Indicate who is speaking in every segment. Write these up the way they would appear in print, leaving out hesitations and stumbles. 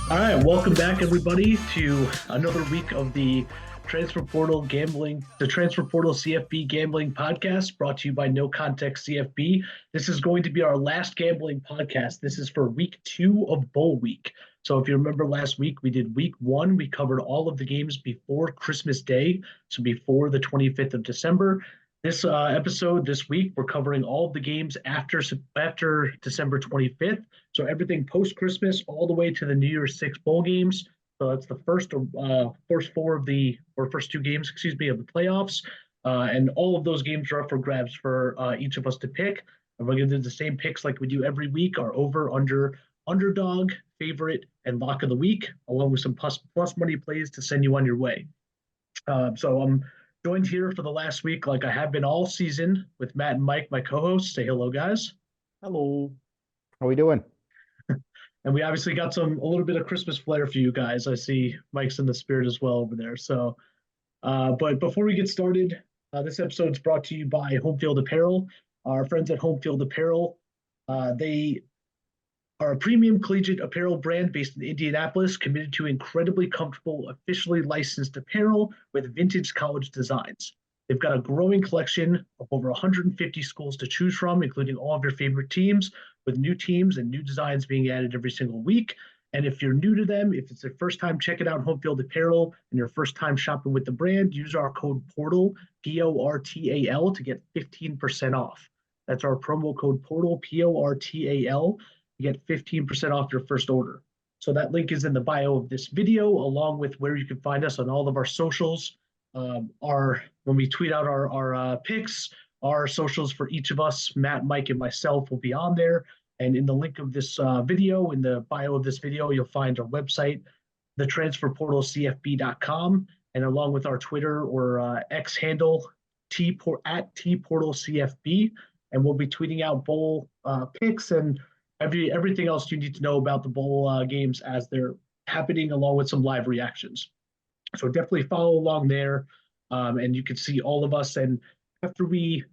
Speaker 1: All right, welcome back, everybody, to another week of the Transfer Portal CFB Gambling Podcast, brought to you by No Context CFB. This is going to be our last gambling podcast. This is for week 2 of Bowl Week. So, if you remember last week, we did week 1. We covered all of the games before Christmas Day, so before the 25th of December. This episode this week, we're covering all of the games after December 25th. So everything post Christmas all the way to the New Year's Six bowl games. So that's the first two games, of the playoffs. And all of those games are up for grabs for each of us to pick. And we're going to do the same picks like we do every week: our over, under, underdog, favorite, and lock of the week, along with some plus money plays to send you on your way. So I'm joined here for the last week, like I have been all season, with Matt and Mike, my co-hosts. Say hello, guys.
Speaker 2: Hello.
Speaker 3: How we doing?
Speaker 1: And we obviously got a little bit of Christmas flair for you guys. I see Mike's in the spirit as well over there. So, but before we get started, this episode is brought to you by Home Field Apparel. Our friends at Home Field Apparel, they are a premium collegiate apparel brand based in Indianapolis, committed to incredibly comfortable, officially licensed apparel with vintage college designs. They've got a growing collection of over 150 schools to choose from, including all of your favorite teams, with new teams and new designs being added every single week. And if you're new to them, if it's your first time checking out Home Field Apparel and your first time shopping with the brand, use our code PORTAL, PORTAL, to get 15% off. That's our promo code PORTAL, PORTAL. You get 15% off your first order. So that link is in the bio of this video, along with where you can find us on all of our socials. When we tweet out our picks, our socials for each of us, Matt, Mike, and myself, will be on there. And in the link of this video, in the bio of this video, you'll find our website, thetransferportalcfb.com, and along with our Twitter or X handle, at tportalcfb. And we'll be tweeting out bowl picks and everything else you need to know about the bowl games as they're happening, along with some live reactions. So definitely follow along there, and you can see all of us. And after we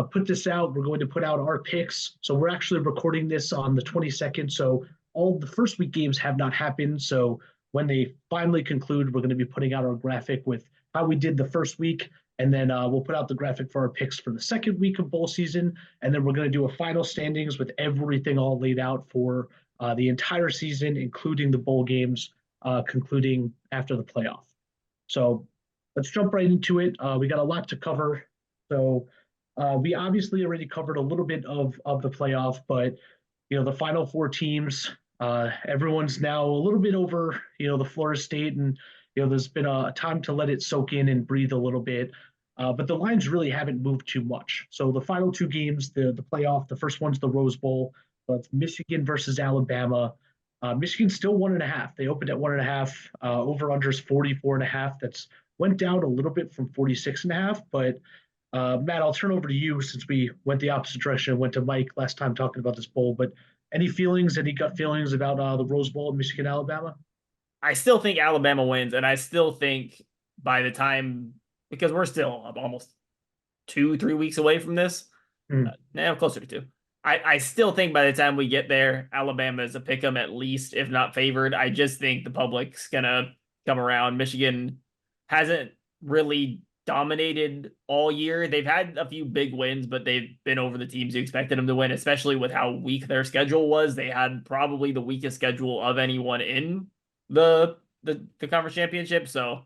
Speaker 1: put this out, we're going to put out our picks. So we're actually recording this on the 22nd. So all the first week games have not happened. So when they finally conclude, we're going to be putting out our graphic with how we did the first week. And then we'll put out the graphic for our picks for the second week of bowl season. And then we're going to do a final standings with everything all laid out for the entire season, including the bowl games concluding after the playoff. So let's jump right into it. We got a lot to cover. So we obviously already covered a little bit of the playoff, but the final four teams, everyone's now a little bit over the Florida State, and there's been a time to let it soak in and breathe a little bit. But the lines really haven't moved too much. So the final two games, the playoff, the first one's the Rose Bowl. So it's Michigan versus Alabama. Michigan's still 1.5. They opened at 1.5. Over under is 44.5. That's went down a little bit from 46.5. But Matt, I'll turn over to you since we went the opposite direction and went to Mike last time talking about this bowl. But any gut feelings about the Rose Bowl in Michigan, Alabama?
Speaker 2: I still think Alabama wins, and I still think by the time, because we're still almost 2-3 weeks away from this, now closer to 2. I still think by the time we get there, Alabama is a pick 'em at least, if not favored. I just think the public's gonna come around. Michigan hasn't really dominated all year. They've had a few big wins, but they've been over the teams you expected them to win, especially with how weak their schedule was. They had probably the weakest schedule of anyone in the conference championship. So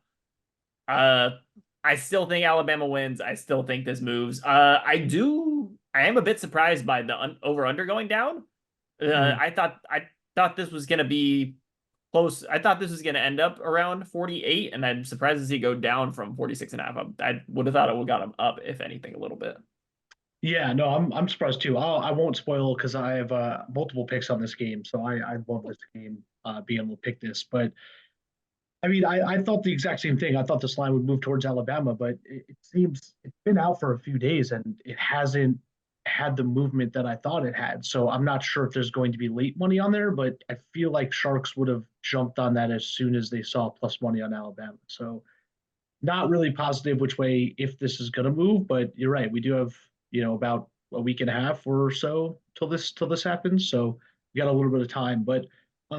Speaker 2: I still think Alabama wins. I still think this moves. I am a bit surprised by the over under going down. I thought this was going to be close. I thought this was going to end up around 48, and I'm surprised to see it go down from 46.5. I would have thought it would have got them up, if anything, a little bit.
Speaker 1: Yeah, no, I'm surprised too. I won't spoil because I have multiple picks on this game, so I love this game, being able to pick this. But I mean, I thought the exact same thing. I thought this line would move towards Alabama, but it seems it's been out for a few days and it hasn't had the movement that I thought it had. So I'm not sure if there's going to be late money on there, but I feel like Sharks would have jumped on that as soon as they saw plus money on Alabama. So not really positive which way if this is going to move, but you're right. We do have about a week and a half or so till this happens. So we got a little bit of time, but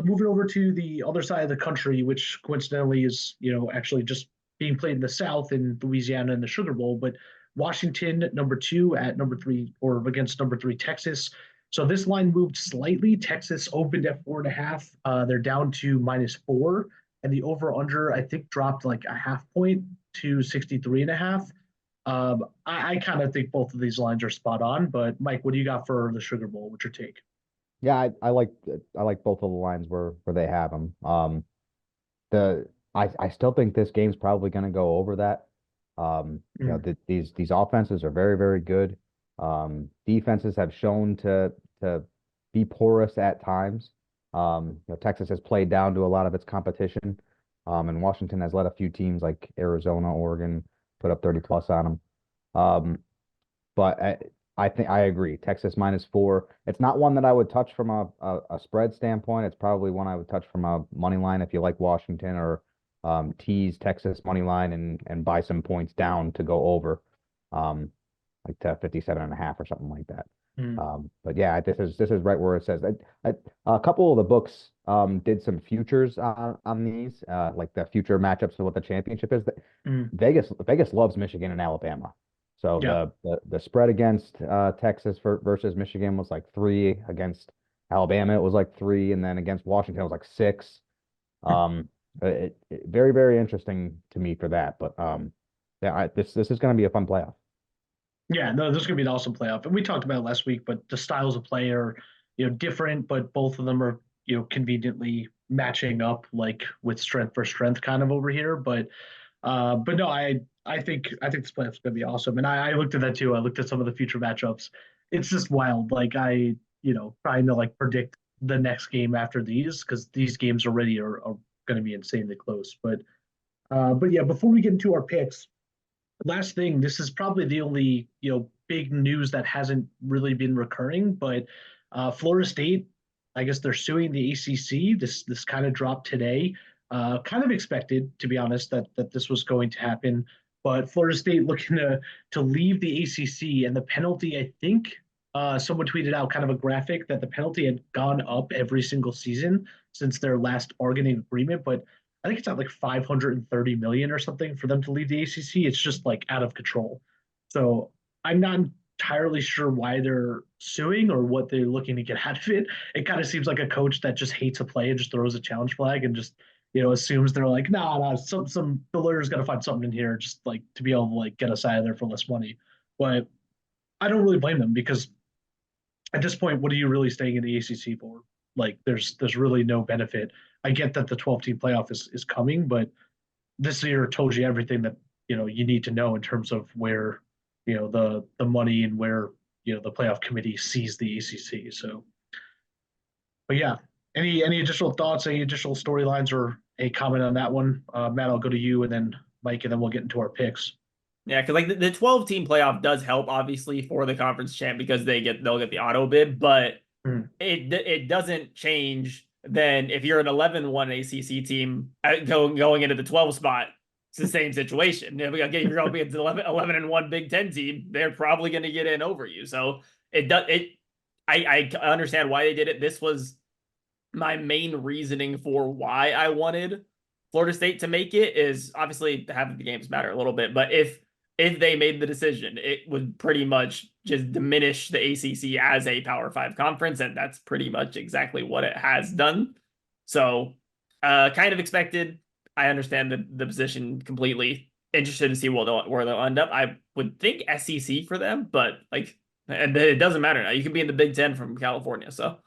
Speaker 1: Moving over to the other side of the country, which coincidentally is, actually just being played in the South in Louisiana in the Sugar Bowl, but Washington number 2 at number 3 or against number 3 Texas. So this line moved slightly. Texas opened at 4.5. They're down to -4, and the over under I think dropped like a half point to 63.5. I kind of think both of these lines are spot on. But Mike, what do you got for the Sugar Bowl? What's your take?
Speaker 3: Yeah, I like both of the lines where they have them. The I still think this game's probably going to go over that.
Speaker 1: Mm.
Speaker 3: These offenses are very, very good. Defenses have shown to be porous at times. Texas has played down to a lot of its competition. And Washington has let a few teams like Arizona, Oregon put up 30 plus on them. But I think I agree. Texas -4. It's not one that I would touch from a spread standpoint. It's probably one I would touch from a money line if you like Washington, or tease Texas money line and buy some points down to go over, like to 57.5 or something like that.
Speaker 1: Mm.
Speaker 3: But yeah, this is right where it says that. A couple of the books did some futures on these, like the future matchups of what the championship is.
Speaker 1: Mm.
Speaker 3: Vegas loves Michigan and Alabama. So
Speaker 1: Yeah.
Speaker 3: the spread against Texas versus Michigan was like 3. Against Alabama, it was like 3, and then against Washington, it was like 6. Very, very interesting to me for that. But yeah, this is going to be a fun playoff.
Speaker 1: Yeah, no, this is gonna be an awesome playoff, and we talked about it last week. But the styles of play are, different, but both of them are, conveniently matching up, like with strength for strength, kind of over here. But no, I think this playoff is gonna be awesome, and I looked at that too. I looked at some of the future matchups. It's just wild. Like trying to like predict the next game after these because these games already are going to be insanely close. But yeah, before we get into our picks, last thing, this is probably the only big news that hasn't really been recurring, but Florida State, I guess they're suing the ACC. This kind of dropped today. Kind of expected, to be honest, that this was going to happen. But Florida State looking to leave the ACC, and the penalty, I think, someone tweeted out kind of a graphic that the penalty had gone up every single season since their last bargaining agreement, but I think it's at like 530 million or something for them to leave the ACC. It's just like out of control. So I'm not entirely sure why they're suing or what they're looking to get out of it. It kind of seems like a coach that just hates a play and just throws a challenge flag and just assumes they're like, nah, some the lawyer's got to find something in here just like to be able to like get us out of there for less money. But I don't really blame them because at this point, what are you really staying in the ACC for? Like, there's really no benefit. I get that the 12-team playoff is coming, but this year told you everything that you need to know in terms of where the money and where the playoff committee sees the ACC. So, but yeah, any additional thoughts, any additional storylines, or a comment on that one? Matt, I'll go to you, and then Mike, and then we'll get into our picks.
Speaker 2: Yeah, because like the 12-team playoff does help obviously for the conference champ because they'll get the auto bid, but
Speaker 1: Mm.
Speaker 2: it doesn't change then if you're an 11-1 ACC team going into the 12 spot. It's the same situation. If you're going to be an 11-1 Big Ten team, they're probably going to get in over you. So I understand why they did it. This was my main reasoning for why I wanted Florida State to make it is obviously having the games matter a little bit, but if they made the decision, it would pretty much just diminish the ACC as a Power 5 conference, and that's pretty much exactly what it has done. So, kind of expected. I understand the position completely. Interested to see where they'll end up. I would think SEC for them, but like, and it doesn't matter now. You can be in the Big Ten from California, so.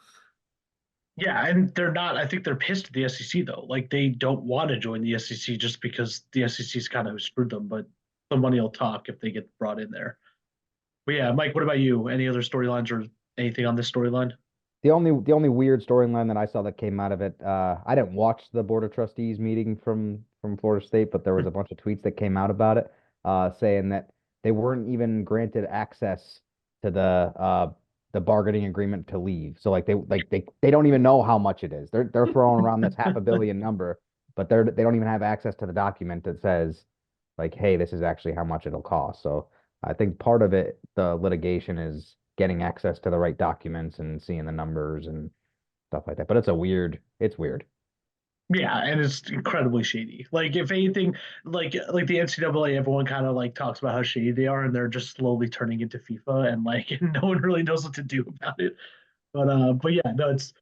Speaker 1: Yeah, and they're not. I think they're pissed at the SEC though. Like they don't want to join the SEC just because the SEC's kind of screwed them. But the money will talk if they get brought in there. But yeah, Mike, what about you? Any other storylines or anything on this storyline?
Speaker 3: The only weird storyline that I saw that came out of it, I didn't watch the Board of Trustees meeting from Florida State, but there was a bunch of tweets that came out about it, saying that they weren't even granted access to the bargaining agreement to leave. So they don't even know how much it is. They're throwing around this half a billion number, but they don't even have access to the document that says like, hey, this is actually how much it'll cost. So I think part of it, the litigation, is getting access to the right documents and seeing the numbers, and stuff like that. But it's weird.
Speaker 1: Yeah, and it's incredibly shady. Like if anything, like the NCAA, everyone kind of like talks about how shady they are, and they're just slowly turning into FIFA, and like no one really knows what to do about it. But yeah, no, it's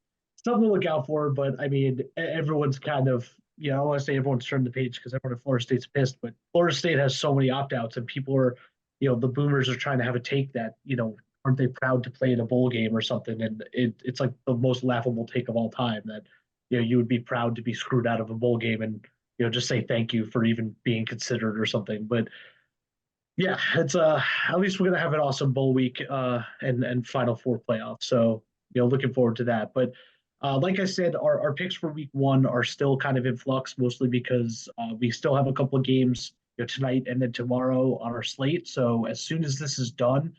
Speaker 1: something to look out for. But I mean, everyone's kind of, you know, I want to say everyone's turned the page because everyone at Florida State's pissed, but Florida State has so many opt outs, and people are, you know, the boomers are trying to have a take that, you know, aren't they proud to play in a bowl game or something? And it's like the most laughable take of all time that, you know, you would be proud to be screwed out of a bowl game and, you know, just say thank you for even being considered or something. But yeah, it's at least we're gonna have an awesome bowl week and Final Four playoff. So you know, looking forward to that. But like I said, our picks for week one are still kind of in flux, mostly because we still have a couple of games, you know, tonight and then tomorrow on our slate. So as soon as this is done,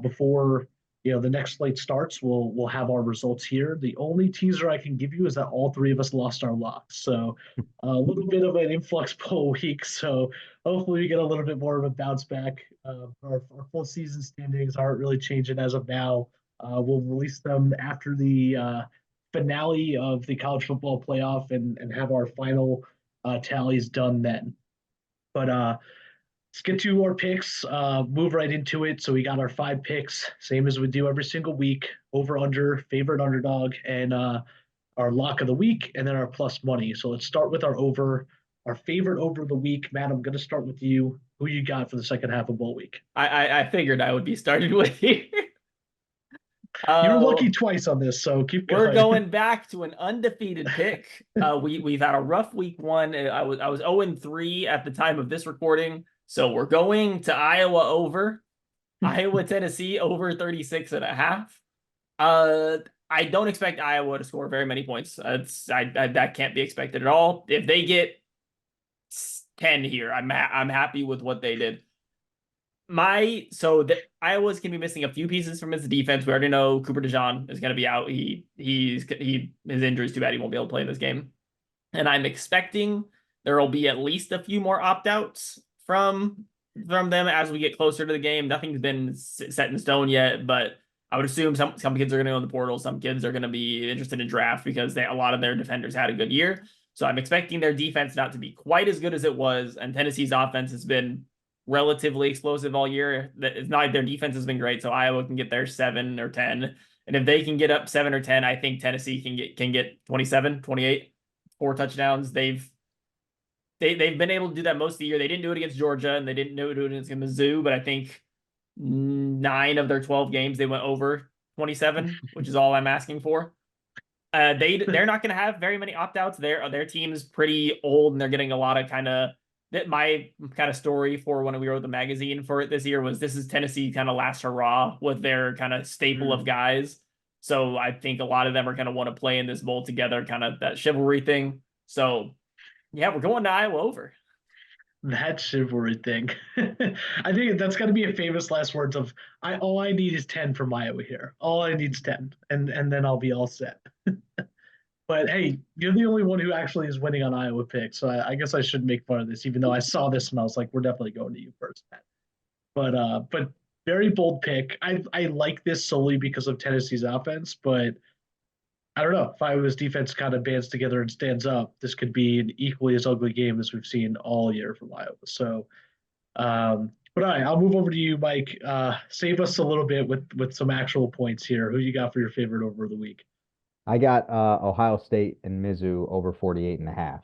Speaker 1: before you know the next slate starts, we'll have our results here. The only teaser I can give you is that all three of us lost our locks. So a little bit of an influx bowl week. So hopefully we get a little bit more of a bounce back. Our full season standings aren't really changing as of now. We'll release them after the finale of the college football playoff and have our final tallies done then. But let's get to our picks. Move right into it. So we got our 5 picks, same as we do every single week. Over under, favorite underdog, and our lock of the week, and then our plus money. So let's start with our over. Our favorite over of the week. Matt, I'm going to start with you. Who you got for the second half of bowl week?
Speaker 2: I figured I would be started with you.
Speaker 1: You're lucky twice on this, so keep going.
Speaker 2: We're going back to an undefeated pick. We've had a rough week one. I was 0-3 at the time of this recording. So we're going to Iowa over. Iowa, Tennessee over 36.5. I don't expect Iowa to score very many points. That can't be expected at all. If they get 10 here, I'm happy with what they did. Iowa's gonna be missing a few pieces from his defense. We already know Cooper DeJean is gonna be out. His injury is too bad he won't be able to play in this game. And I'm expecting there will be at least a few more opt-outs from them as we get closer to the game. Nothing's been set in stone yet, but I would assume some kids are going to go in the portal. Some kids are going to be interested in draft because a lot of their defenders had a good year. So I'm expecting their defense not to be quite as good as it was. And Tennessee's offense has been relatively explosive all year. It's not like their defense has been great. So Iowa can get their 7 or 10. And if they can get up 7 or 10, I think Tennessee can get 27, 28, 4 touchdowns. They've been able to do that most of the year. They didn't do it against Georgia, and they didn't do it against Mizzou, but I think 9 of their 12 games they went over 27, which is all I'm asking for. They're not going to have very many opt-outs. Their team is pretty old, and they're getting a lot of my kind of story for when we wrote the magazine for it this year was this is Tennessee kind of last hurrah with their kind of staple of guys. So I think a lot of them are going to want to play in this bowl together, kind of that chivalry thing. So yeah, we're going to Iowa over.
Speaker 1: That chivalry thing. I think that's got to be a famous last words of all I need is 10 from Iowa here. All I need is 10, and then I'll be all set. But hey, you're the only one who actually is winning on Iowa picks, so I guess I should make fun of this, even though I saw this and I was like, we're definitely going to you first, Matt. But very bold pick. I like this solely because of Tennessee's offense, but I don't know if Iowa's defense kind of bands together and stands up. This could be an equally as ugly game as we've seen all year from Iowa. So, but all right, I'll move over to you, Mike. Save us a little bit with some actual points here. Who you got for your favorite over the week?
Speaker 3: I got Ohio State and Mizzou over 48.5.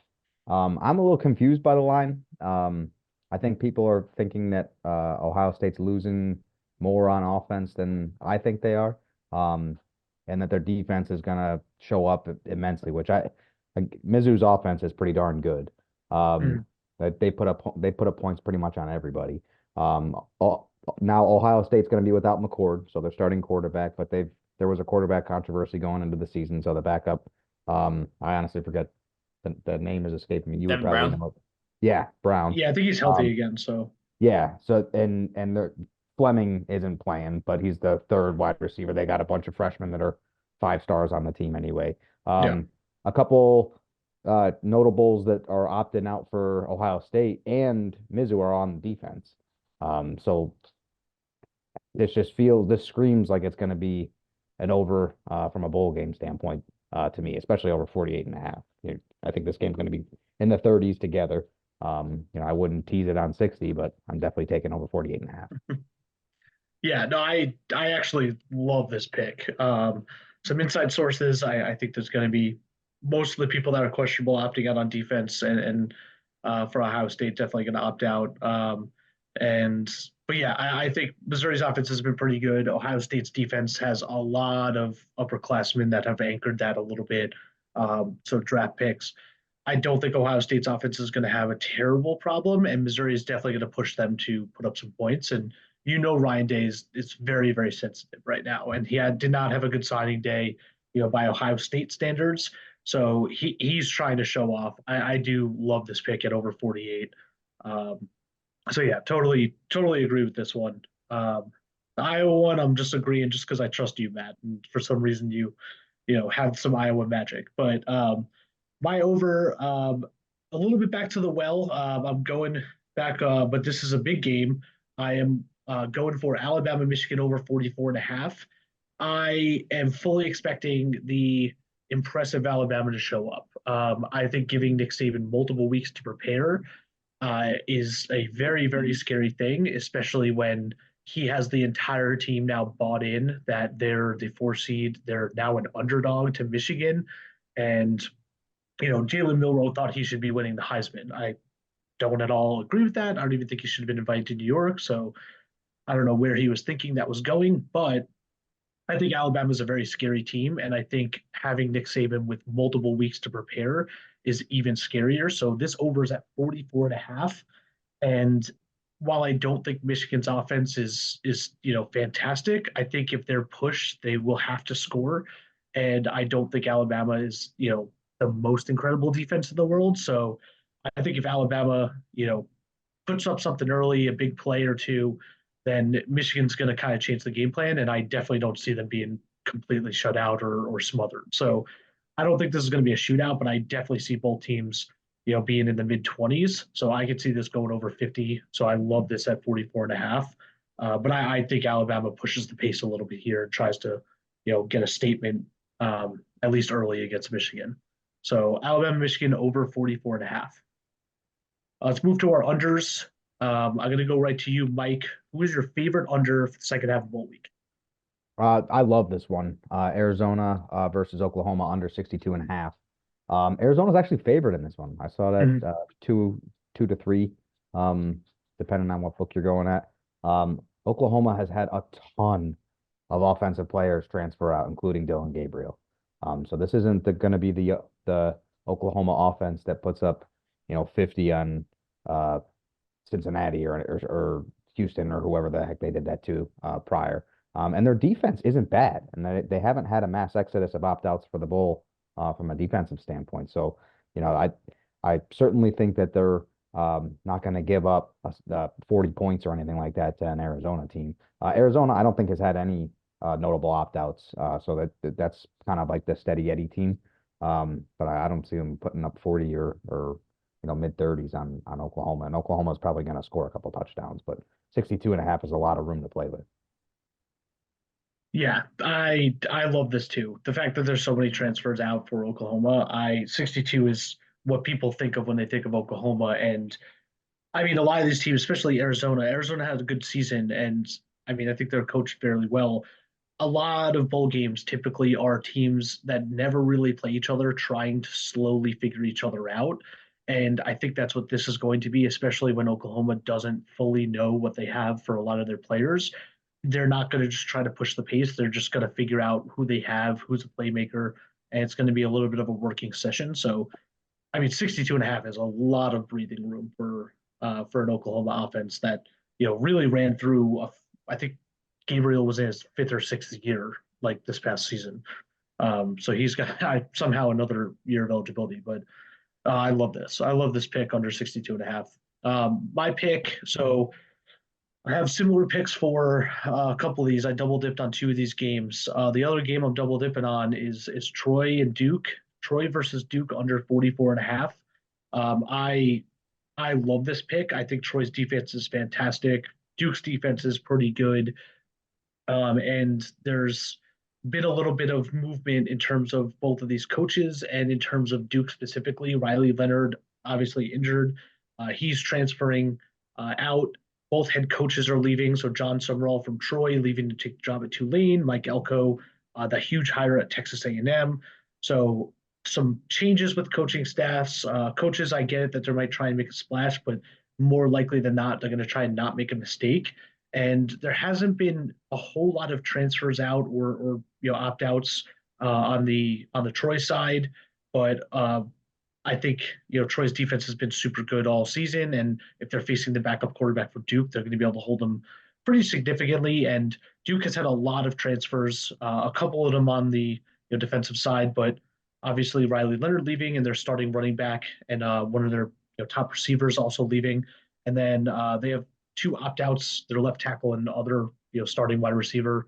Speaker 3: I'm a little confused by the line. I think people are thinking that Ohio State's losing more on offense than I think they are. And that their defense is going to show up immensely, which Mizzou's offense is pretty darn good. They put up points pretty much on everybody. Now Ohio State's going to be without McCord, so they're starting quarterback, but there was a quarterback controversy going into the season, so the backup, I honestly forget the name is escaping me. You would probably know. Yeah, Brown.
Speaker 1: Yeah, I think he's healthy again. So
Speaker 3: yeah, so and Fleming isn't playing, but he's the third wide receiver. They got a bunch of freshmen that are 5 stars on the team anyway. A couple notables that are opting out for Ohio State and Mizzou are on defense. So this screams like it's going to be an over from a bowl game standpoint. to me, especially over 48.5. I think this game's going to be in the 30s together. I wouldn't tease it on 60, but I'm definitely taking over 48.5.
Speaker 1: Yeah, no, I actually love this pick. Some inside sources, I think there's going to be most of the people that are questionable opting out on defense, and for Ohio State, definitely going to opt out. And but yeah, I think Missouri's offense has been pretty good. Ohio State's defense has a lot of upperclassmen that have anchored that a little bit. So draft picks. I don't think Ohio State's offense is going to have a terrible problem, and Missouri is definitely going to push them to put up some points. And Ryan Day is very, very sensitive right now, and did not have a good signing day, by Ohio State standards. So he's trying to show off. I do love this pick at over 48. Um, so yeah, totally agree with this one. The Iowa one, I'm just agreeing just because I trust you, Matt, and for some reason you have some Iowa magic. But my over, a little bit back to the well. I'm going back, but this is a big game. I am going for Alabama, Michigan over 44 and a half. I am fully expecting the impressive Alabama to show up. I think giving Nick Saban multiple weeks to prepare is a very, very scary thing, especially when he has the entire team now bought in that they're the 4 seed. They're now an underdog to Michigan. And, Jalen Milroe thought he should be winning the Heisman. I don't at all agree with that. I don't even think he should have been invited to New York. So I don't know where he was thinking that was going, but I think Alabama is a very scary team. And I think having Nick Saban with multiple weeks to prepare is even scarier. So this over is at 44 and a half. And while I don't think Michigan's offense is fantastic, I think if they're pushed, they will have to score. And I don't think Alabama is the most incredible defense in the world. So I think if Alabama puts up something early, a big play or two, then Michigan's going to kind of change the game plan. And I definitely don't see them being completely shut out or smothered. So I don't think this is going to be a shootout, but I definitely see both teams, being in the mid 20s. So I could see this going over 50. So I love this at 44 and a half. But I think Alabama pushes the pace a little bit here and tries to, get a statement at least early against Michigan. So Alabama, Michigan over 44 and a half. Let's move to our unders. I'm going to go right to you, Mike. Who is your favorite under for the second half of bowl week?
Speaker 3: I love this one. Arizona versus Oklahoma under 62 and a half. Arizona's actually favored in this one. I saw that two to three, depending on what book you're going at. Oklahoma has had a ton of offensive players transfer out, including Dylan Gabriel. So this isn't going to be the Oklahoma offense that puts up 50 on Cincinnati or Houston or whoever the heck they did that to prior. And their defense isn't bad, and they haven't had a mass exodus of opt-outs for the bowl from a defensive standpoint. So, I certainly think that they're not going to give up 40 points or anything like that to an Arizona team. Arizona, I don't think has had any notable opt-outs, so that's kind of like the steady Eddie team. But I don't see them putting up 40 or mid 30s on Oklahoma, and Oklahoma is probably going to score a couple touchdowns, but 62 and a half is a lot of room to play with.
Speaker 1: Yeah, I love this too. The fact that there's so many transfers out for Oklahoma, 62 is what people think of when they think of Oklahoma. And I mean, a lot of these teams, especially Arizona, had a good season, and I mean, I think they're coached fairly well. A lot of bowl games typically are teams that never really play each other, trying to slowly figure each other out. And I think that's what this is going to be, especially when Oklahoma doesn't fully know what they have for a lot of their players. They're not going to just try to push the pace. They're just going to figure out who they have, who's a playmaker, and it's going to be a little bit of a working session. So, I mean, 62 and a half is a lot of breathing room for an Oklahoma offense that, really ran through, I think Gabriel was in his fifth or sixth year, like this past season. So he's got somehow another year of eligibility, but I love this. I love this pick under 62 and a half. My pick, so I have similar picks for a couple of these. I double dipped on two of these games. The other game I'm double dipping on is Troy and Duke. Troy versus Duke under 44 and a half. I love this pick. I think Troy's defense is fantastic. Duke's defense is pretty good. And there's been a little bit of movement in terms of both of these coaches and in terms of Duke specifically. Riley Leonard, obviously injured. He's transferring out. Both head coaches are leaving. So John Summerall from Troy leaving to take the job at Tulane. Mike Elko, the huge hire at Texas A&M. So some changes with coaching staffs. Coaches, I get it that they might try and make a splash, but more likely than not, they're going to try and not make a mistake. And there hasn't been a whole lot of transfers out or opt outs on the Troy side, but I think Troy's defense has been super good all season, and if they're facing the backup quarterback for Duke, they're going to be able to hold them pretty significantly. And Duke has had a lot of transfers, a couple of them on the defensive side, but obviously Riley Leonard leaving, and they're starting running back, and one of their top receivers also leaving, and then they have two opt-outs, their left tackle and other starting wide receiver.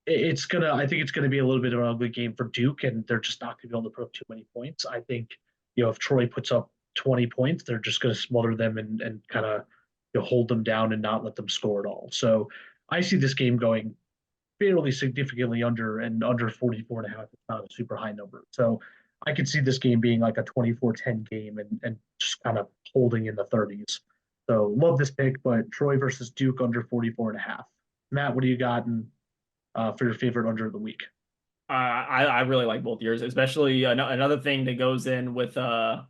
Speaker 1: I think it's gonna be a little bit of an ugly game for Duke, and they're just not gonna be able to put up too many points. I think if Troy puts up 20 points, they're just gonna smother them and kind of hold them down and not let them score at all. So I see this game going fairly significantly under 44 and a half. It's not a super high number. So I could see this game being like a 24-10 game and just kind of holding in the 30s. So love this pick, but Troy versus Duke under 44 and a half. Matt, what do you got for your favorite under of the week?
Speaker 2: I really like both years, especially another thing that goes in with the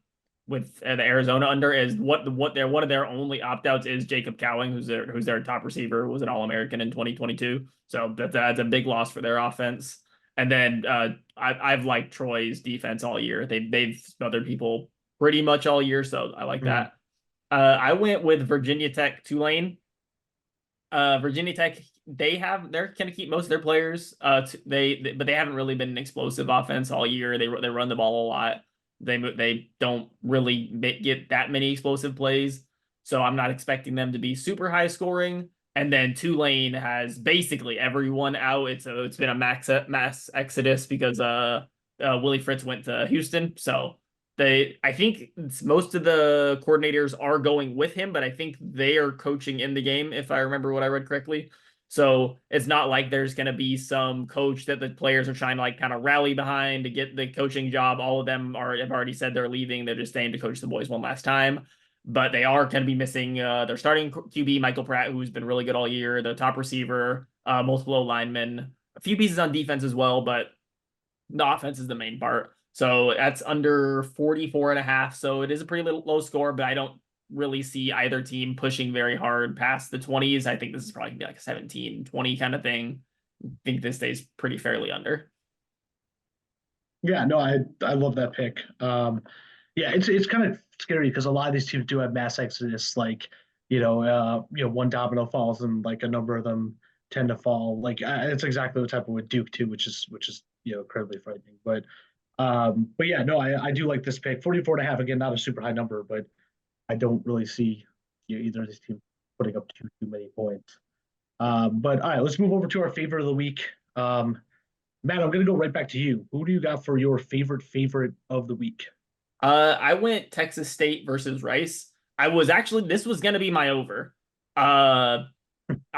Speaker 2: Arizona under is what their one of their only opt outs is Jacob Cowing, who's their top receiver, was an All-American in 2022. So that's a big loss for their offense. And then I've liked Troy's defense all year. They've smothered people pretty much all year, so I like that. I went with Virginia Tech Tulane. Virginia Tech, they're going to keep most of their players. But they haven't really been an explosive offense all year. They run the ball a lot. They don't really get that many explosive plays, so I'm not expecting them to be super high scoring. And then Tulane has basically everyone out. It's been a mass exodus because Willie Fritz went to Houston, so I think most of the coordinators are going with him, but I think they are coaching in the game, if I remember what I read correctly. So it's not like there's going to be some coach that the players are trying to like kind of rally behind to get the coaching job. All of them have already said they're leaving. They're just staying to coach the boys one last time. But they are going to be missing their starting QB, Michael Pratt, who's been really good all year, the top receiver, multiple O-linemen, a few pieces on defense as well, but the offense is the main part. So that's under 44 and a half. So it is a pretty low score, but I don't really see either team pushing very hard past the 20s. I think this is probably gonna be like a 17-20 kind of thing. I think this stays pretty fairly under.
Speaker 1: Yeah, no, I love that pick. Yeah, it's kind of scary because a lot of these teams do have mass exodus. Like, one domino falls and like a number of them tend to fall. Like it's exactly what's happened with Duke too, which is incredibly frightening. But yeah, no, I do like this pick. 44 and a half, again, not a super high number, but I don't really see either of these teams putting up too many points. But all right, let's move over to our favorite of the week. Matt, I'm going to go right back to you. Who do you got for your favorite of the week?
Speaker 2: I went Texas State versus Rice. This was going to be my over. I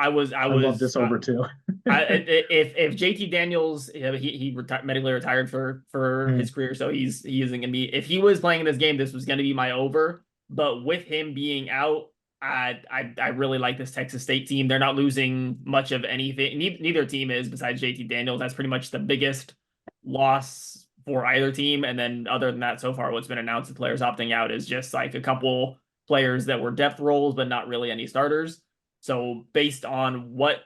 Speaker 1: love this over too.
Speaker 2: If JT Daniels, he medically retired for his career, so he isn't going to be. If he was playing in this game, this was going to be my over. But with him being out, I really like this Texas State team. They're not losing much of anything. Neither team is, besides JT Daniels. That's pretty much the biggest loss for either team. And then other than that, so far what's been announced, the players opting out is just like a couple players that were depth roles, but not really any starters. So based on what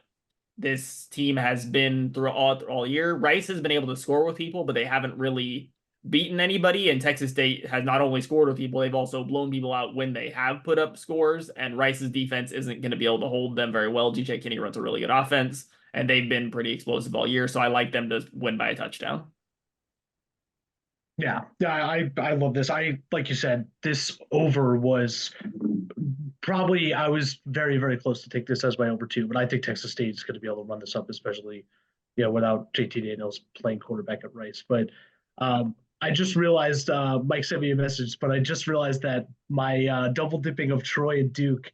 Speaker 2: this team has been through all year, Rice has been able to score with people, but they haven't really beaten anybody. And Texas State has not only scored with people, they've also blown people out when they have put up scores. And Rice's defense isn't going to be able to hold them very well. DJ Kinney runs a really good offense, and they've been pretty explosive all year. So I like them to win by a touchdown.
Speaker 1: Yeah, I love this. Like you said, this over was probably, I was very, very close to take this as my over too, but I think Texas State is going to be able to run this up, especially, without JT Daniels playing quarterback at Rice. But I just realized, Mike sent me a message, but I just realized that my double dipping of Troy and Duke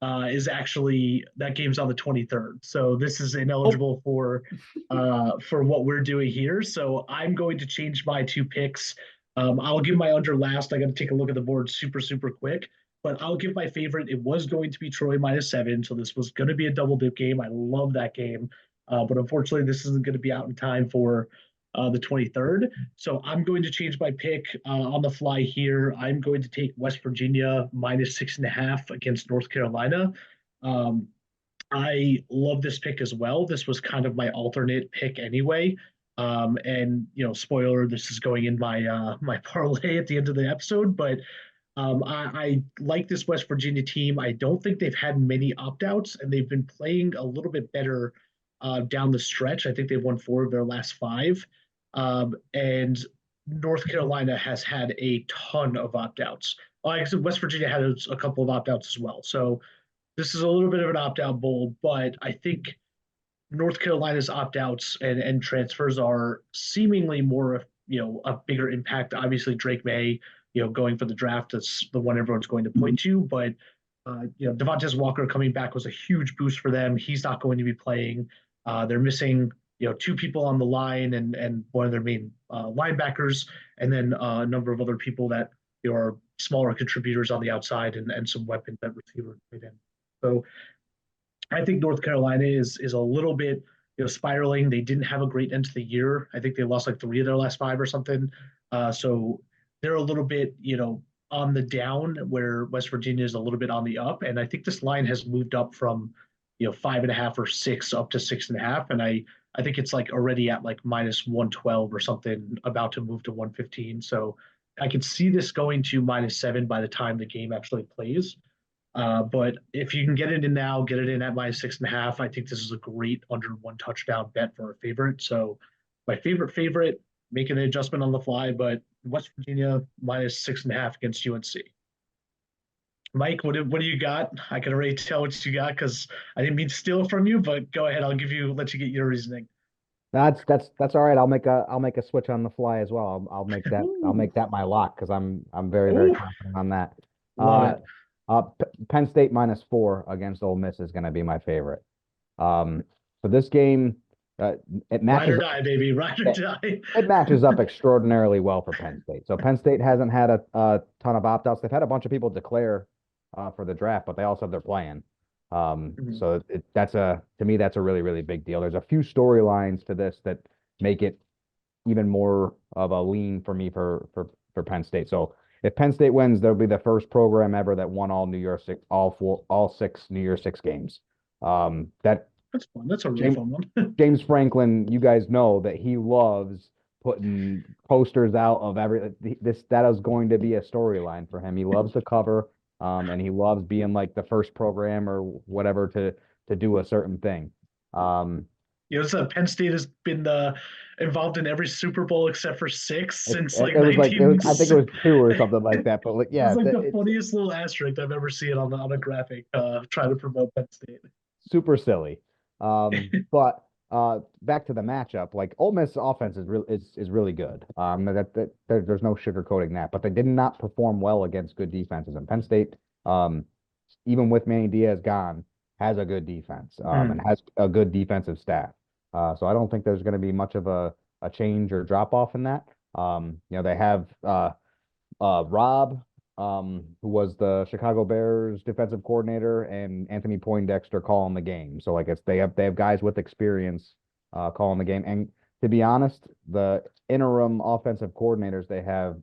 Speaker 1: is actually that game's on the 23rd. So this is
Speaker 2: Oh,
Speaker 1: ineligible for what we're doing here. So I'm going to change my two picks. I'll give my under last. I got to take a look at the board super quick, but I'll give my favorite. It was going to be Troy -7, so this was going to be a double dip game. I love that game, but unfortunately, this isn't going to be out in time for the 23rd. So I'm going to change my pick on the fly here. I'm going to take West Virginia -6.5 against North Carolina. Um, I love this pick as well. This was kind of my alternate pick anyway. And spoiler, this is going in my parlay at the end of the episode. But I like this West Virginia team. I don't think they've had many opt outs, and they've been playing a little bit better down the stretch. I think they've won 4 of their last 5. And North Carolina has had a ton of opt outs. Like I said, West Virginia had a couple of opt outs as well. So this is a little bit of an opt out bowl, but I think North Carolina's opt outs and transfers are seemingly more, a bigger impact. Obviously, Drake May, going for the draft, that's the one everyone's going to point to. But, Devontae Walker coming back was a huge boost for them. He's not going to be playing. They're missing, 2 people on the line and one of their main linebackers, and then a number of other people that are smaller contributors on the outside and some weapons that receiver played in. So I think North Carolina is a little bit spiraling. They didn't have a great end to the year. I think they lost like 3 of their last 5 or something. So they're a little bit on the down, where West Virginia is a little bit on the up. And I think this line has moved up from 5.5 or 6 up to 6.5. And I think it's like already at like -112 or something, about to move to 115. So I could see this going to -7 by the time the game actually plays. But if you can get it in now, get it in at -6.5. I think this is a great under 1 touchdown bet for a favorite. So my favorite, making an adjustment on the fly, but West Virginia -6.5 against UNC. Mike, what do you got? I can already tell what you got because I didn't mean to steal it from you, but go ahead. Let you get your reasoning.
Speaker 3: That's all right. I'll make a switch on the fly as well. I'll make that my lock because I'm very
Speaker 1: Ooh,
Speaker 3: confident on that.
Speaker 1: love
Speaker 3: Uh,
Speaker 1: it.
Speaker 3: Penn State -4 against Ole Miss is going to be my favorite. For this game, it
Speaker 1: Ride or
Speaker 3: matches
Speaker 1: die, baby. Ride or
Speaker 3: it,
Speaker 1: die.
Speaker 3: it matches up extraordinarily well for Penn State. So Penn State hasn't had a ton of opt-outs. They've had a bunch of people declare for the draft, but they also have their plan.
Speaker 1: Mhm.
Speaker 3: So to me, that's a really big deal. There's a few storylines to this that make it even more of a lean for me for Penn State. So if Penn State wins, they'll be the first program ever that won all 6 New Year's 6 games. That
Speaker 1: That's fun. That's a really
Speaker 3: James,
Speaker 1: fun one.
Speaker 3: James Franklin, you guys know that he loves putting posters out of that is going to be a storyline for him. He loves to cover, and he loves being like the first program or whatever to do a certain thing.
Speaker 1: So Penn State has been involved in every Super Bowl except for 6
Speaker 3: It,
Speaker 1: since
Speaker 3: it,
Speaker 1: like
Speaker 3: it was like
Speaker 1: nineteen.
Speaker 3: I think it was 2 or something like that. But like,
Speaker 1: It's
Speaker 3: yeah,
Speaker 1: like the
Speaker 3: it's
Speaker 1: funniest little asterisk I've ever seen on a graphic trying to promote Penn State.
Speaker 3: super silly. But back to the matchup, like Ole Miss offense is really good. There's no sugarcoating that, but they did not perform well against good defenses. And Penn State, um, even with Manny Diaz gone, has a good defense and has a good defensive staff. So I don't think there's going to be much of a change or drop off in that. They have Rob, who was the Chicago Bears defensive coordinator, and Anthony Poindexter calling the game. So like they have guys with experience calling the game. And to be honest, the interim offensive coordinators they have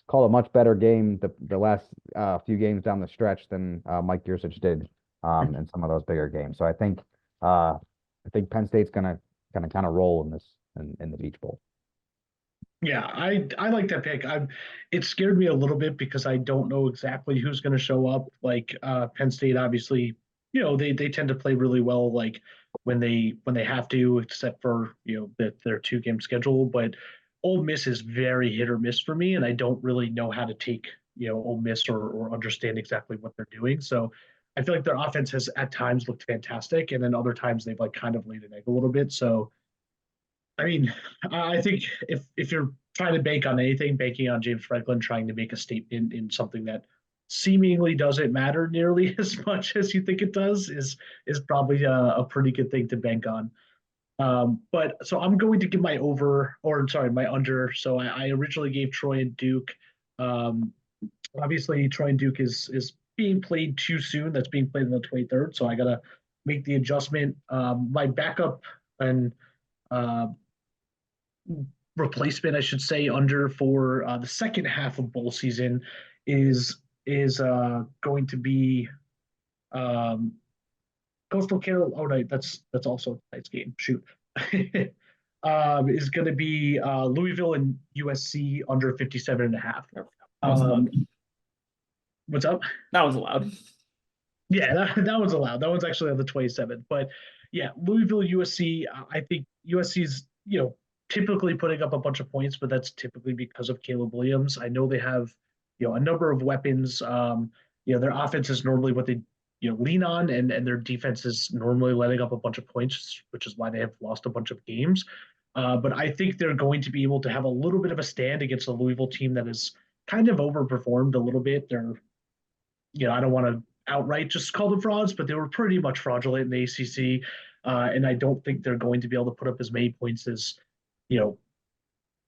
Speaker 3: called a much better game the last few games down the stretch than Mike Yurcich did in some of those bigger games. So I think Penn State's gonna kind of roll in this in the Beach Bowl.
Speaker 1: Yeah, I like that pick. It scared me a little bit because I don't know exactly who's going to show up. Like Penn State, obviously, they tend to play really well, like when they have to, except for their 2-game schedule. But Ole Miss is very hit or miss for me, and I don't really know how to take Ole Miss or understand exactly what they're doing. So I feel like their offense has at times looked fantastic, and then other times they've like kind of laid an egg a little bit. So I mean, I think if you're trying to bank on anything, banking on James Franklin trying to make a statement in something that seemingly doesn't matter nearly as much as you think it does is probably a pretty good thing to bank on. But so I'm going to give my over, or sorry, my under. So I originally gave Troy and Duke. Um, Obviously, Troy and Duke is being played too soon. That's being played on the 23rd. So I gotta make the adjustment. My backup and uh, replacement, I should say, under for the second half of bowl season is going to be um, Coastal Carolina. Oh, no, that's also tonight's game. Shoot. Is going to be Louisville and USC under 57 and a half. What's up?
Speaker 2: That was allowed.
Speaker 1: Yeah, that one's allowed. That one's actually on the 27th. But yeah, Louisville, USC, I think USC's, typically putting up a bunch of points, but that's typically because of Caleb Williams. I know they have, a number of weapons. Their offense is normally what they, lean on, and their defense is normally letting up a bunch of points, which is why they have lost a bunch of games. But I think they're going to be able to have a little bit of a stand against a Louisville team that is kind of overperformed a little bit. They're, I don't want to outright just call them frauds, but they were pretty much fraudulent in the ACC. And I don't think they're going to be able to put up as many points as, you know,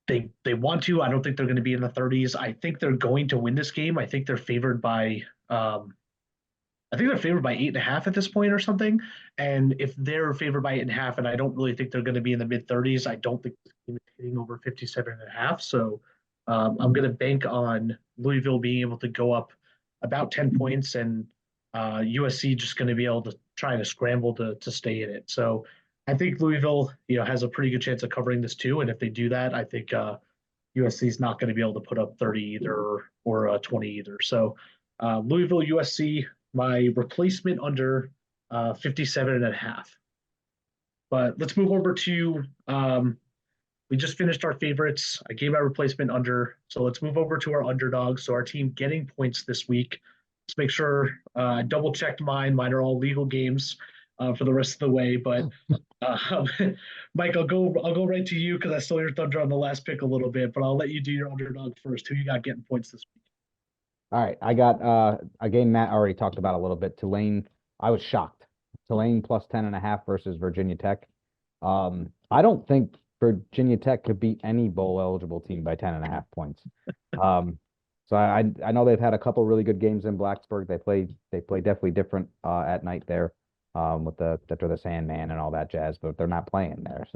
Speaker 1: they want to. I don't think they're going to be in the 30s. I think they're going to win this game. I think they're favored by I think they're favored by 8.5 at this point or something. And if they're favored by 8.5, and I don't really think they're going to be in the mid 30s, I don't think this game is hitting over 57.5. So I'm going to bank on Louisville being able to go up about 10 points, and USC just going to be able to try to scramble to stay in it. So I think Louisville, has a pretty good chance of covering this too. And if they do that, I think USC is not going to be able to put up 30 either or 20 either. So Louisville, USC, my replacement under 57.5. But let's move over to we just finished our favorites. I gave my replacement under. So let's move over to our underdogs. So our team getting points this week. Let's make sure I double checked mine. Mine are all legal games for the rest of the way. But Mike, I'll go right to you because I stole your thunder on the last pick a little bit. But I'll let you do your underdog first. Who you got getting points this week?
Speaker 3: All right, I got a game Matt already talked about a little bit. Tulane, I was shocked. Tulane plus 10.5 versus Virginia Tech. I don't think Virginia Tech could beat any bowl eligible team by 10.5 points. So I know they've had a couple really good games in Blacksburg. They play definitely different at night there with the Sandman and all that jazz, but they're not playing there.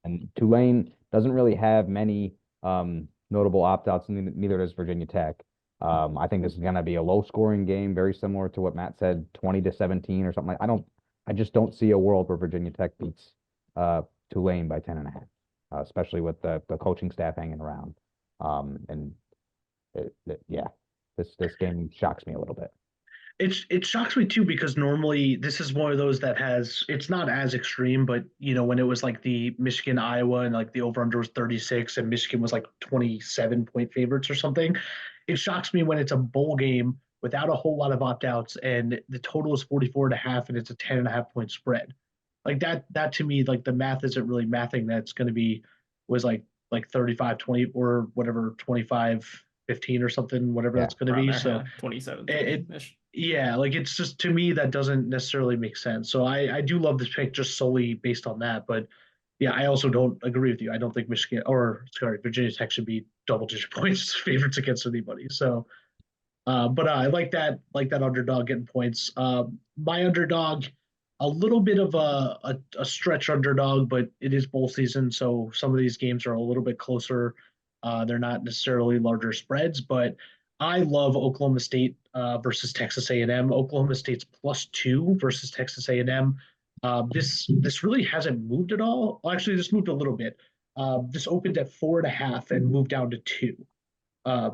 Speaker 3: And Tulane doesn't really have many notable opt-outs, neither does Virginia Tech. I think this is going to be a low-scoring game, very similar to what Matt said, 20-17 or something like. I just don't see a world where Virginia Tech beats Tulane by 10.5, especially with the coaching staff hanging around. This game shocks me a little bit.
Speaker 1: It shocks me too because normally this is one of those that it's not as extreme, but when it was like the Michigan Iowa and like the over under was 36 and Michigan was like 27-point favorites or something, it shocks me when it's a bowl game without a whole lot of opt-outs and the total is 44.5 and it's a 10.5-point spread. Like that to me, like the math isn't really mathing. That's going to be was like 35-20 or whatever, 25-15 or something, whatever that's going to be.
Speaker 2: There,
Speaker 1: so
Speaker 2: 27.
Speaker 1: Yeah, like it's just to me that doesn't necessarily make sense. So I do love this pick just solely based on that. But yeah, I also don't agree with you. I don't think Virginia Tech should be double-digit points favorites against anybody. So, but I like that underdog getting points. My underdog, a little bit of a stretch underdog, but it is bowl season, so some of these games are a little bit closer. They're not necessarily larger spreads, but I love Oklahoma State versus Texas A&M. Oklahoma State's +2 versus Texas A&M. This really hasn't moved at all. Well, actually, this moved a little bit. This opened at 4.5 and moved down to 2.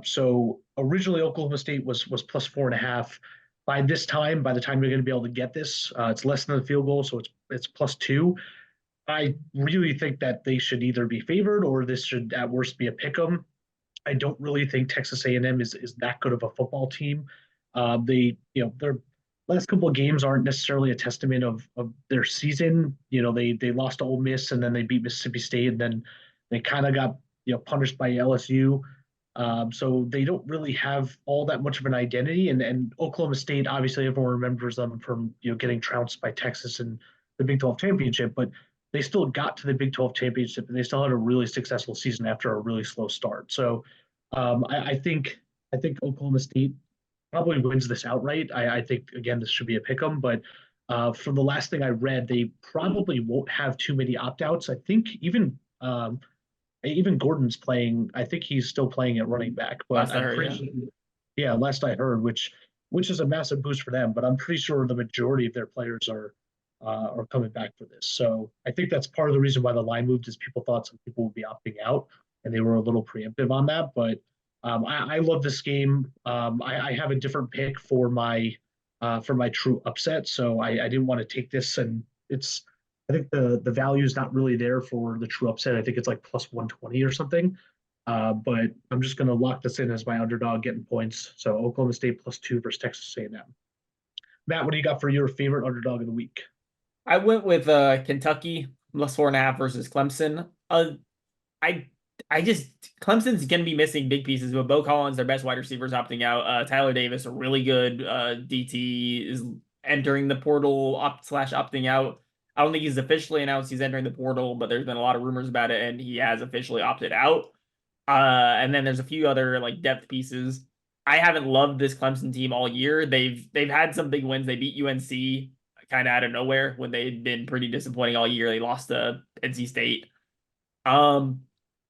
Speaker 1: So originally Oklahoma State was +4.5. By the time you're going to be able to get this, it's less than the field goal, so it's +2. I really think that they should either be favored or this should at worst be a pick 'em. I don't really think Texas A&M is that good of a football team. Their last couple of games aren't necessarily a testament of their season. They lost to Ole Miss and then they beat Mississippi State and then they kind of got punished by LSU. So they don't really have all that much of an identity. And Oklahoma State, obviously, everyone remembers them from getting trounced by Texas in the Big 12 championship, but they still got to the Big 12 championship and they still had a really successful season after a really slow start. So I think Oklahoma State probably wins this outright. I think again this should be a pick 'em, but from the last thing I read, they probably won't have too many opt outs. I think even Gordon's playing. I think he's still playing at running back, but
Speaker 2: Last I
Speaker 1: I'm
Speaker 2: heard,
Speaker 1: pretty sure, yeah, last I heard, which is a massive boost for them. But I'm pretty sure the majority of their players are coming back for this. So I think that's part of the reason why the line moved is people thought some people would be opting out, and they were a little preemptive on that. But I love this game. I have a different pick for my true upset, so I didn't want to take this, and it's I think the value is not really there for the true upset. I think it's like plus 120 or something. But I'm just going to lock this in as my underdog getting points. So Oklahoma State +2 versus Texas A&M. Matt, what do you got for your favorite underdog of the week?
Speaker 2: I went with Kentucky +4.5 versus Clemson. I I just Clemson's gonna be missing big pieces, but Bo Collins, their best wide receivers, opting out. Tyler Davis, a really good DT, is entering the portal opting out. I don't think he's officially announced he's entering the portal, but there's been a lot of rumors about it, and he has officially opted out. And then there's a few other like depth pieces. I haven't loved this Clemson team all year. They've had some big wins. They beat UNC kind of out of nowhere when they'd been pretty disappointing all year. They lost to NC State. Um,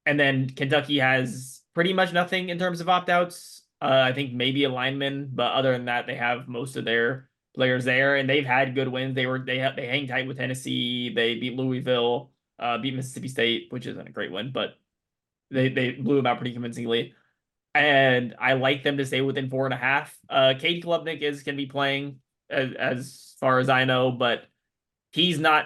Speaker 2: and then Kentucky has pretty much nothing in terms of opt-outs. I think maybe a lineman, but other than that, they have most of their players there, and they've had good wins. They hang tight with Tennessee. They beat Louisville, beat Mississippi State, which isn't a great win, but they blew them out pretty convincingly. And I like them to stay within 4.5. Cade Klubnik is going to be playing as far as I know, but he's not.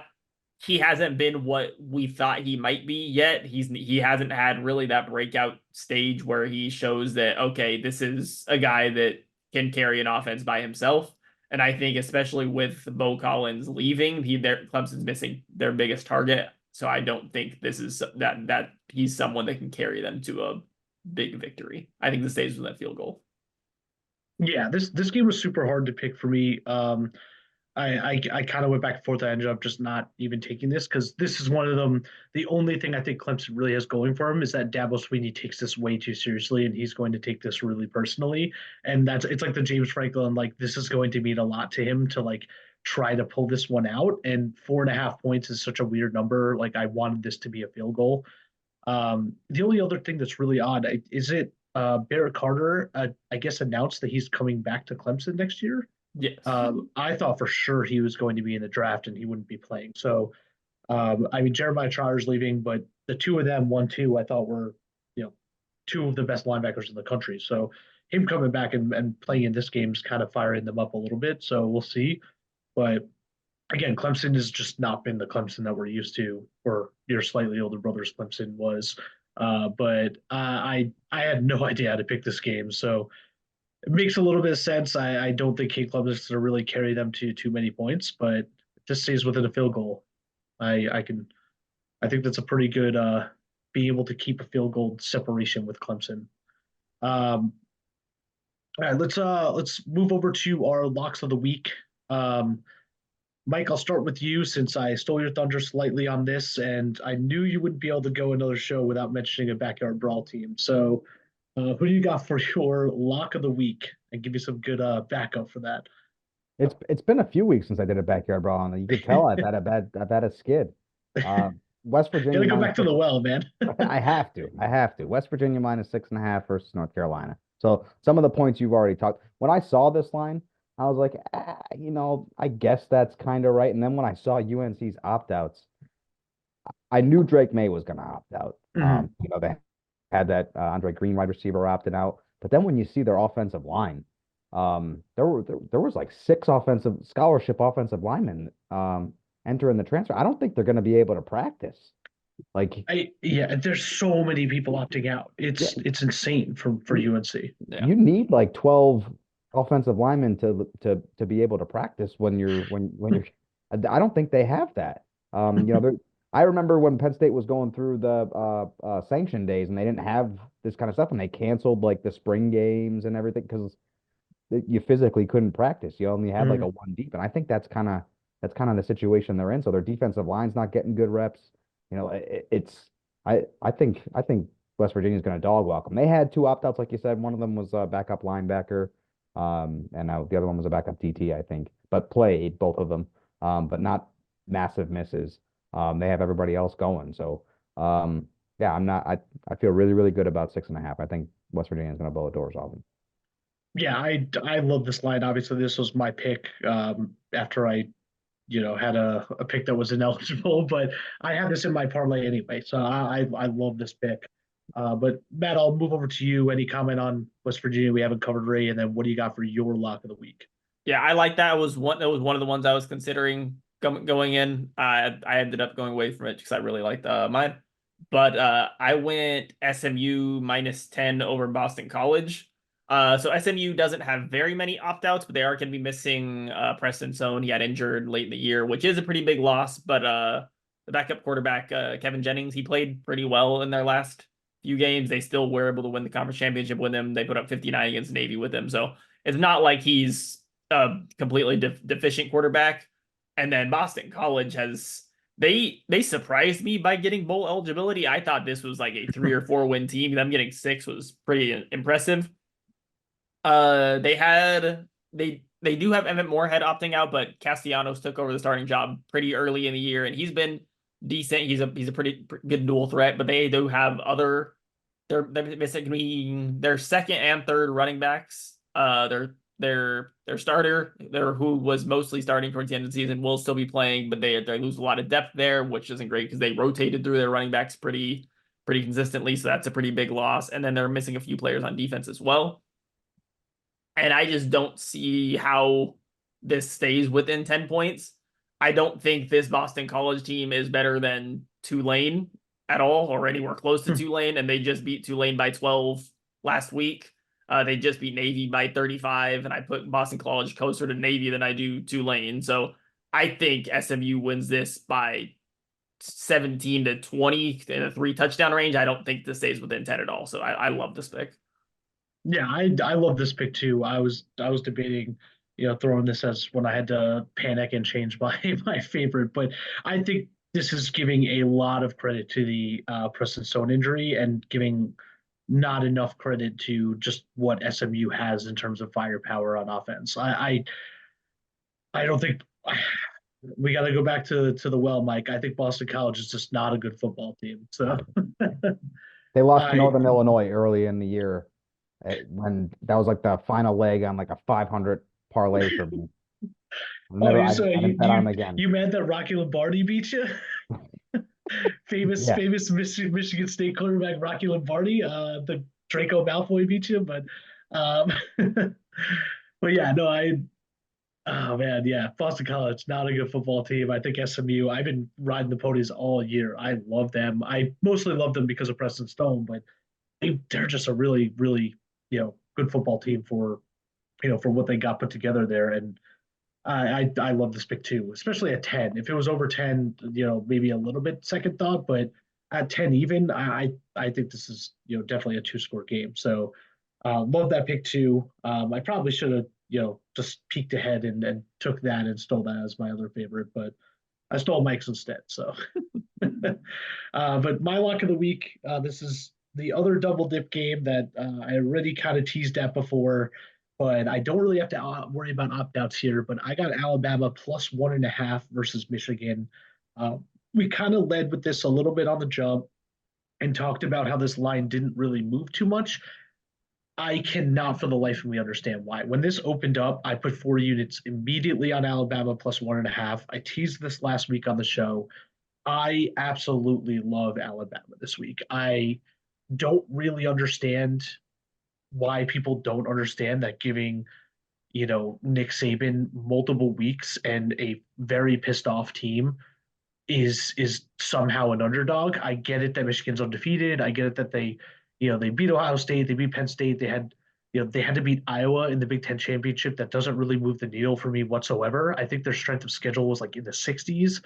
Speaker 2: He hasn't been what we thought he might be yet. He hasn't had really that breakout stage where he shows that, okay, this is a guy that can carry an offense by himself. And I think especially with Bo Collins leaving, Clemson's missing their biggest target. So I don't think this is that he's someone that can carry them to a big victory. I think this stays with that field goal.
Speaker 1: Yeah, this game was super hard to pick for me. I kind of went back and forth. I ended up just not even taking this because this is one of them. The only thing I think Clemson really has going for him is that Dabo Swinney takes this way too seriously, and he's going to take this really personally. And it's like the James Franklin, like this is going to mean a lot to him to like try to pull this one out. And 4.5 points is such a weird number. Like I wanted this to be a field goal. The only other thing that's really odd is it Barrett Carter, I guess, announced that he's coming back to Clemson next year.
Speaker 2: Yes.
Speaker 1: I thought for sure he was going to be in the draft and he wouldn't be playing. So, I mean, Jeremiah Trotter's leaving, but the two of them, 1-2, I thought were, two of the best linebackers in the country. So, him coming back and playing in this game is kind of firing them up a little bit. So, we'll see. But again, Clemson has just not been the Clemson that we're used to, or your slightly older brother's Clemson was. But I had no idea how to pick this game. So, it makes a little bit of sense. I don't think Kate Club is going to really carry them to too many points, but if this stays within a field goal, I think that's a pretty good being able to keep a field goal separation with Clemson. All right, let's move over to our locks of the week. Mike, I'll start with you since I stole your thunder slightly on this, and I knew you wouldn't be able to go another show without mentioning a backyard brawl team. So who do you got for your lock of the week? And give me some good backup for that.
Speaker 3: It's been a few weeks since I did a backyard brawl, and you could tell I've had a skid. West Virginia.
Speaker 1: Gotta go back to the well, man.
Speaker 3: I have to. West Virginia -6.5 versus North Carolina. So some of the points you've already talked. When I saw this line, I was like, I guess that's kind of right. And then when I saw UNC's opt-outs, I knew Drake May was going to opt out. They had that Andre Green wide receiver opted out. But then when you see their offensive line, there was like 6 scholarship offensive linemen entering the transfer. I don't think they're going to be able to practice.
Speaker 1: There's so many people opting out. It's insane for UNC.
Speaker 3: Yeah. You need like 12 offensive linemen to be able to practice when you're I don't think they have that. I remember when Penn State was going through the sanction days and they didn't have this kind of stuff and they canceled like the spring games and everything because you physically couldn't practice. You only had like a
Speaker 1: Mm.
Speaker 3: one deep, and I think that's kind of the situation they're in. So their defensive line's not getting good reps. You know, it's I think West Virginia's going to dog walk them. They had two opt outs, like you said. One of them was a backup linebacker, and now the other one was a backup DT, I think, but played both of them, but not massive misses. They have everybody else going. So, yeah, I feel really, really good about 6.5. I think West Virginia is going to blow the doors off them.
Speaker 1: Yeah, I love this line. Obviously, this was my pick after I had a pick that was ineligible, but I have this in my parlay anyway, so I love this pick. But Matt, I'll move over to you. Any comment on West Virginia? We haven't covered Ray, and then what do you got for your lock of the week?
Speaker 2: Yeah, I like that. That was one of the ones I was considering going in. I ended up going away from it because I really liked mine. But I went SMU -10 over Boston College. So SMU doesn't have very many opt-outs, but they are going to be missing Preston Sohn. He got injured late in the year, which is a pretty big loss. But the backup quarterback, Kevin Jennings, he played pretty well in their last few games. They still were able to win the conference championship with him. They put up 59 against Navy with him. So it's not like he's a completely deficient quarterback. And then Boston College has they surprised me by getting bowl eligibility. I thought this was like a 3 or 4 win team. Them getting 6 was pretty impressive. They do have Emmett Moorhead opting out, but Castellanos took over the starting job pretty early in the year, and he's been decent. He's a pretty good dual threat, but they do have other. They're missing their second and third running backs. Their starter, who was mostly starting towards the end of the season, will still be playing, but they lose a lot of depth there, which isn't great because they rotated through their running backs pretty consistently. So that's a pretty big loss. And then they're missing a few players on defense as well. And I just don't see how this stays within 10 points. I don't think this Boston College team is better than Tulane at all or anywhere close to Tulane, and they just beat Tulane by 12 last week. They just beat Navy by 35, and I put Boston College closer to Navy than I do Tulane. So I think SMU wins this by 17-20 in a 3 touchdown range. I don't think this stays within 10 at all. So I love this pick.
Speaker 1: Yeah, I love this pick too. I was debating, throwing this as when I had to panic and change my my favorite, but I think this is giving a lot of credit to the Preston Stone injury and giving not enough credit to just what SMU has in terms of firepower on offense. I don't think we got to go back to the well, Mike. I think Boston College is just not a good football team. So
Speaker 3: They lost to
Speaker 1: I
Speaker 3: Northern Illinois early in the year when that was like the final leg on like a 500 parlay for me.
Speaker 1: oh,
Speaker 3: I didn't bet on them again.
Speaker 1: you mad that Rocky Lombardi beat you? famous
Speaker 3: Yes.
Speaker 1: famous Michigan State quarterback Rocky Lombardi, the Draco Malfoy beat you, but um, but yeah, no, oh man, yeah, Boston College not a good football team. I think SMU. I've been riding the ponies all year. I love them. I mostly love them because of Preston Stone, but they're just a really really good football team for for what they got put together there. And I love this pick too, especially at 10. If it was over 10, maybe a little bit second thought, but at 10 even, I think this is definitely a 2-score game. So love that pick too. I probably should have just peeked ahead and took that and stole that as my other favorite, but I stole Mike's instead. So, but my lock of the week, this is the other double dip game that I already kind of teased at before, but I don't really have to worry about opt outs here. But I got Alabama +1.5 versus Michigan. We kind of led with this a little bit on the jump and talked about how this line didn't really move too much. I cannot for the life of me understand why. When this opened up, I put 4 units immediately on Alabama +1.5. I teased this last week on the show. I absolutely love Alabama this week. I don't really understand why people don't understand that giving, Nick Saban multiple weeks and a very pissed off team is somehow an underdog. I get it that Michigan's undefeated. I get it that they beat Ohio State, they beat Penn State, they had to beat Iowa in the Big Ten championship. That doesn't really move the needle for me whatsoever. I think their strength of schedule was like in the 60s.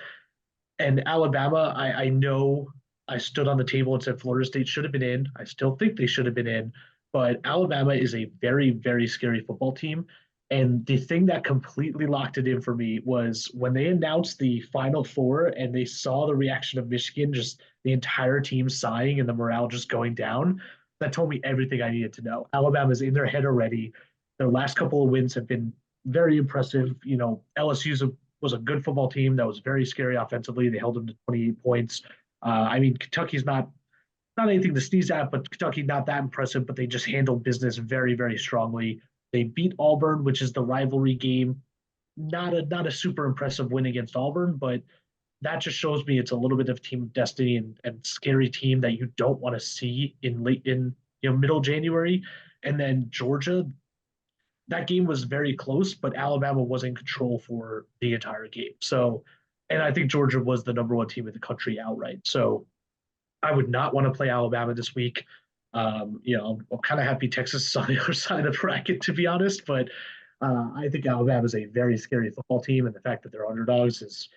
Speaker 1: And Alabama, I know I stood on the table and said Florida State should have been in. I still think they should have been in, but Alabama is a very, very scary football team. And the thing that completely locked it in for me was when they announced the Final Four and they saw the reaction of Michigan, just the entire team sighing and the morale just going down. That told me everything I needed to know. Alabama's in their head already. Their last couple of wins have been very impressive. LSU's was a good football team that was very scary offensively. They held them to 28 points. I mean, Kentucky's not anything to sneeze at, but Kentucky not that impressive. But they just handled business very, very strongly. They beat Auburn, which is the rivalry game. Not a super impressive win against Auburn, but that just shows me it's a little bit of team of destiny and scary team that you don't want to see in middle January. And then Georgia, that game was very close, but Alabama was in control for the entire game. So, and I think Georgia was the number one team in the country outright. So I would not want to play Alabama this week. I'm kind of happy Texas is on the other side of the bracket, to be honest. But I think Alabama is a very scary football team, and the fact that they're underdogs is,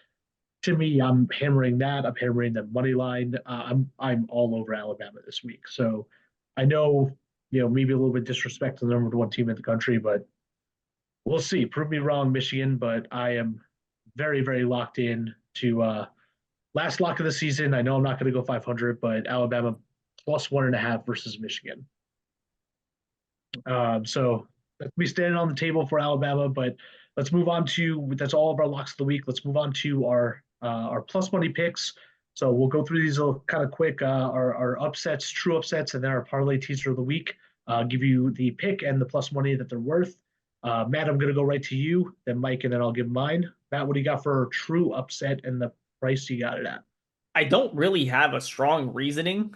Speaker 1: to me, I'm hammering that. I'm hammering the money line. I'm all over Alabama this week. So I know, maybe a little bit disrespect to the number one team in the country, but we'll see. Prove me wrong, Michigan, but I am very, very locked in to last lock of the season. I know I'm not going to go 500, but Alabama plus 1.5 versus Michigan. So that's me standing on the table for Alabama, but let's move on to, that's all of our locks of the week. Let's move on to our plus money picks. So we'll go through these kind of quick, our upsets, true upsets, and then our parlay teaser of the week. Give you the pick and the plus money that they're worth. Matt, I'm going to go right to you, then Mike, and then I'll give mine. Matt, what do you got for true upset and the price you got it at?
Speaker 2: I don't really have a strong reasoning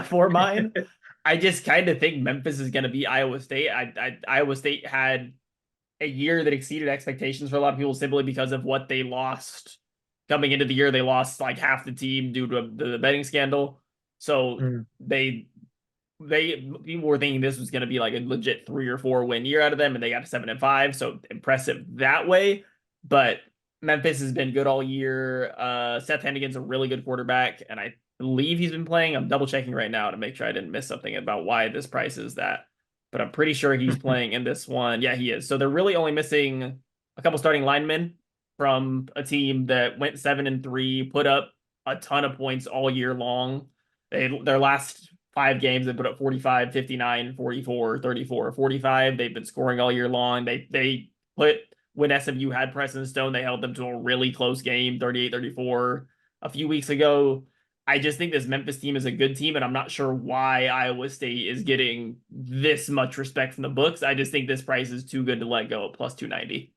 Speaker 2: for mine. I just kind of think Memphis is going to be Iowa State. Iowa State had a year that exceeded expectations for a lot of people simply because of what they lost coming into the year. They lost like half the team due to the betting scandal. So people were thinking this was going to be like a legit 3 or 4 win year out of them, and they got 7-5. So impressive that way. But Memphis has been good all year. Seth Hennigan's a really good quarterback, and I believe he's been playing. I'm double checking right now to make sure I didn't miss something about why this price is that, but I'm pretty sure he's playing in this one. Yeah, he is. So they're really only missing a couple starting linemen from a team that went 7-3, put up a ton of points all year long. Their last 5 games, they put up 45, 59, 44, 34, 45. They've been scoring all year long. They put, when SMU had Preston Stone, they held them to a really close game, 38-34 a few weeks ago. I just think this Memphis team is a good team, and I'm not sure why Iowa State is getting this much respect from the books. I just think this price is too good to let go at plus 290.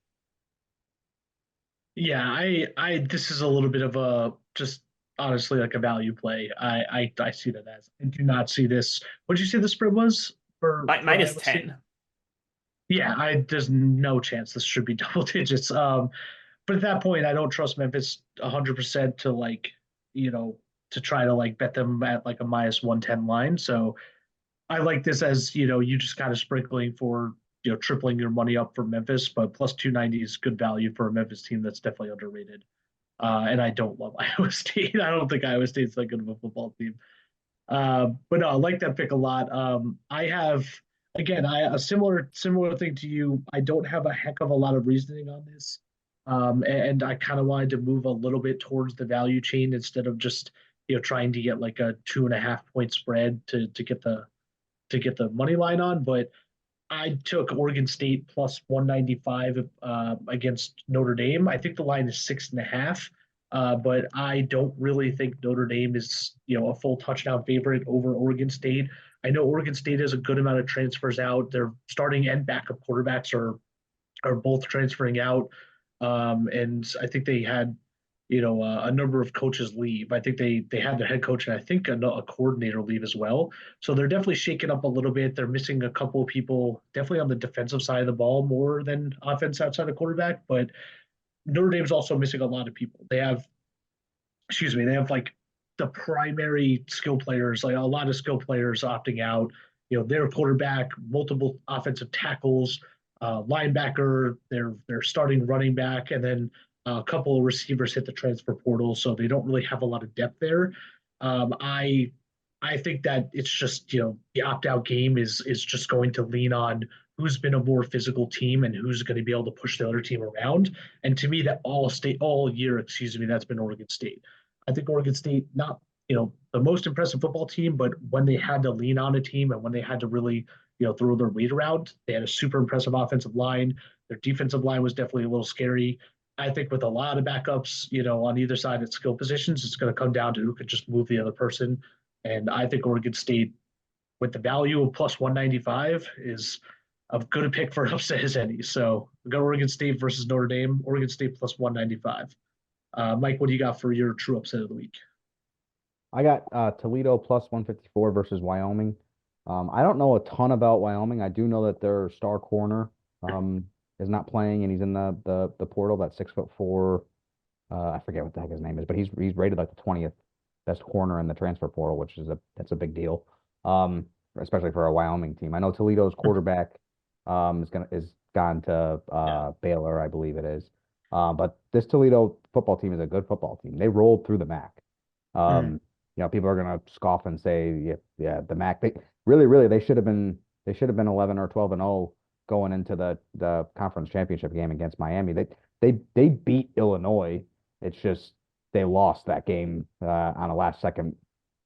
Speaker 1: Yeah, I this is a little bit of a just honestly like a value play. I see that as, I do not see this. What did you say the spread was for
Speaker 2: Minus
Speaker 1: Iowa State?
Speaker 2: 10.
Speaker 1: Yeah, there's no chance this should be double digits. But at that point, I don't trust Memphis 100% to to try to like bet them at like a minus 110 line. So I like this as you just kind of sprinkling for tripling your money up for Memphis, but plus 290 is good value for a Memphis team that's definitely underrated. And I don't love Iowa State. I don't think Iowa State's that good of a football team. But no, I like that pick a lot. I have again, a similar thing to you. I don't have a heck of a lot of reasoning on this, and I kind of wanted to move a little bit towards the value chain instead of just trying to get like a 2.5 point spread to get the money line on. But I took Oregon State plus 195 against Notre Dame. I think the line is 6.5. But I don't really think Notre Dame is, a full touchdown favorite over Oregon State. I know Oregon State has a good amount of transfers out. Their starting and backup quarterbacks are both transferring out, and I think they had, a number of coaches leave. I think they had their head coach and I think a coordinator leave as well. So they're definitely shaking up a little bit. They're missing a couple of people, definitely on the defensive side of the ball more than offense outside of quarterback, but Notre Dame's also missing a lot of people. They have like the primary skill players, like a lot of skill players opting out. Their quarterback, multiple offensive tackles, linebacker, their starting running back, and then A couple of receivers hit the transfer portal, so they don't really have a lot of depth there. Um, I I think that it's just, the opt out game is just going to lean on who's been a more physical team and who's going to be able to push the other team around. And to me, that all year, excuse me, that's been Oregon State. I think Oregon State, not the most impressive football team, but when they had to lean on a team and when they had to really throw their weight around, they had a super impressive offensive line. Their defensive line was definitely a little scary. I think with a lot of backups, on either side at skill positions, it's going to come down to who could just move the other person. And I think Oregon State, with the value of plus 195, is as good a pick for an upset as any. So we got Oregon State versus Notre Dame. Oregon State plus 195. Mike, what do you got for your true upset of the week?
Speaker 3: I got Toledo plus 154 versus Wyoming. I don't know a ton about Wyoming. I do know that their star corner is not playing, and he's in the portal. That 6'4". I forget what the heck his name is, but he's rated like the 20th best corner in the transfer portal, which is that's a big deal, especially for a Wyoming team. I know Toledo's quarterback is gone to Baylor, I believe it is. But this Toledo football team is a good football team. They rolled through the MAC. People are gonna scoff and say, yeah, the MAC. They really they should have been 11 or 12-0 going into the conference championship game against Miami. They beat Illinois. It's just they lost that game on a last second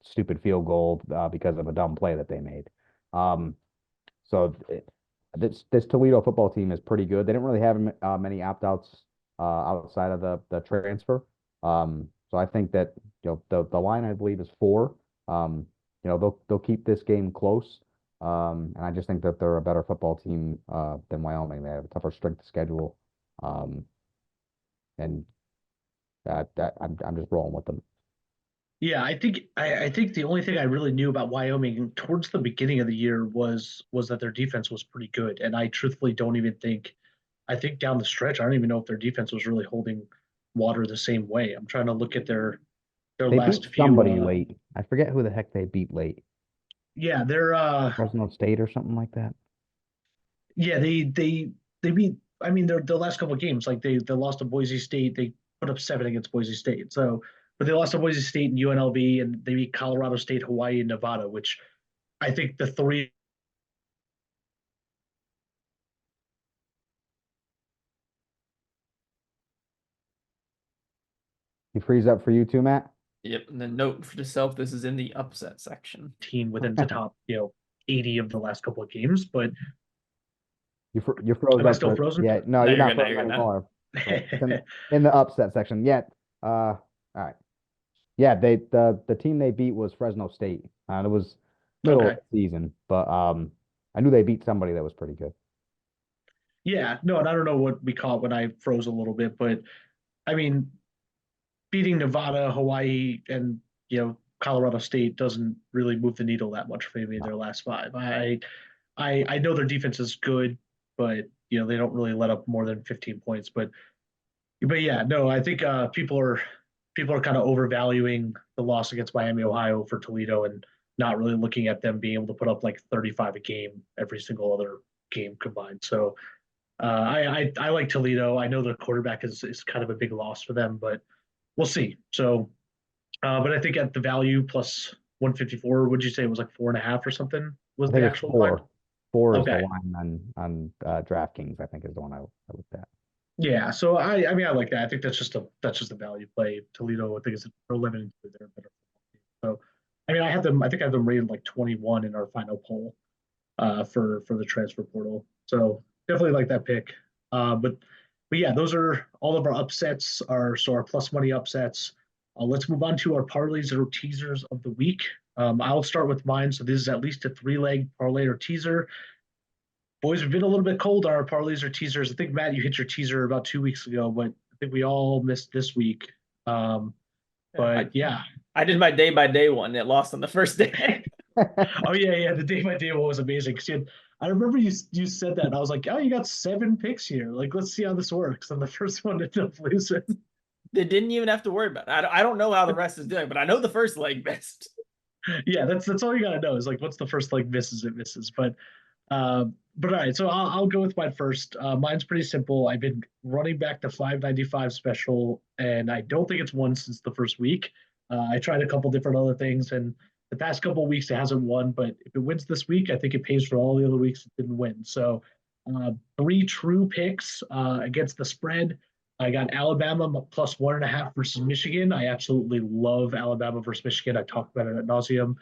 Speaker 3: stupid field goal because of a dumb play that they made. So this Toledo football team is pretty good. They didn't really have many opt-outs outside of the transfer. So I think that the line, I believe, is 4. They'll keep this game close. And I just think that they're a better football team than Wyoming. They have a tougher strength of schedule. And I'm just rolling with them.
Speaker 1: Yeah, I think the only thing I really knew about Wyoming towards the beginning of the year was that their defense was pretty good, and I truthfully don't even think. I think down the stretch, I don't even know if their defense was really holding water the same way. I'm trying to look at their
Speaker 3: They
Speaker 1: last
Speaker 3: beat
Speaker 1: few.
Speaker 3: somebody late. I forget who the heck they beat late.
Speaker 1: Yeah, they're
Speaker 3: Fresno State or something like that.
Speaker 1: yeah, they beat. I mean, their last couple of games, like they lost to Boise State. They put up 7 against Boise State. So, but they lost to Boise State and UNLV, and they beat Colorado State, Hawaii, and Nevada, which I think the 3.
Speaker 3: He frees up for you too, Matt.
Speaker 2: Yep. And then note for yourself, this is in the upset section.
Speaker 1: Team within the top, 80 of the last couple of games, but
Speaker 3: You froze
Speaker 1: am I
Speaker 3: up.
Speaker 1: still frozen?
Speaker 3: Yeah, no, you're not frozen anymore. In the upset section. Yet, all right. Yeah, the team they beat was Fresno State. It was middle of the season, but I knew they beat somebody that was pretty good.
Speaker 1: Yeah, no, and I don't know what we call it when I froze a little bit, but I mean, beating Nevada, Hawaii, and Colorado State doesn't really move the needle that much for me in their last 5. I know their defense is good, but they don't really let up more than 15 points. But yeah, no, I think people are kind of overvaluing the loss against Miami, Ohio for Toledo, and not really looking at them being able to put up like 35 a game every single other game combined. So I like Toledo. I know the quarterback is kind of a big loss for them, but we'll see. So, but I think at the value plus 154, would you say it was like 4.5 or something? Was
Speaker 3: I think
Speaker 1: the
Speaker 3: it's
Speaker 1: actual
Speaker 3: 4.
Speaker 1: line?
Speaker 3: 4 is
Speaker 1: Okay.
Speaker 3: the line on DraftKings. I think is the one I looked at.
Speaker 1: Yeah, so I mean I like that. I think that's just a value play. Toledo, I think is they're limited to their better. So, I mean, I think I have them rated like 21 in our final poll for the transfer portal. So definitely like that pick. But yeah, those are all of our upsets. Our plus money upsets. Let's move on to our parlays or teasers of the week. I'll start with mine. So this is at least a 3-leg parlay or teaser. Boys, we've been a little bit cold on our parlays or teasers. I think Matt, you hit your teaser about 2 weeks ago, but I think we all missed this week. But yeah,
Speaker 2: I did my day by day one. It lost on the first day.
Speaker 1: oh yeah, the day by day one was amazing. Because I remember you said that, and I was like, oh, you got 7 picks here. Like, let's see how this works. And the first one ended up losing.
Speaker 2: They didn't even have to worry about it. I don't know how the rest is doing, but I know the first leg missed.
Speaker 1: Yeah, that's all you gotta know is like, what's the first leg misses? It misses. But Uh, but all right, so I'll go with mine first. Mine's pretty simple. I've been running back the 595 special, and I don't think it's won since the first week. I tried a couple different other things, and the past couple of weeks it hasn't won. But if it wins this week, I think it pays for all the other weeks it didn't win. So, three true picks against the spread. I got Alabama plus 1.5 versus Michigan. I absolutely love Alabama versus Michigan. I talked about it at nauseum.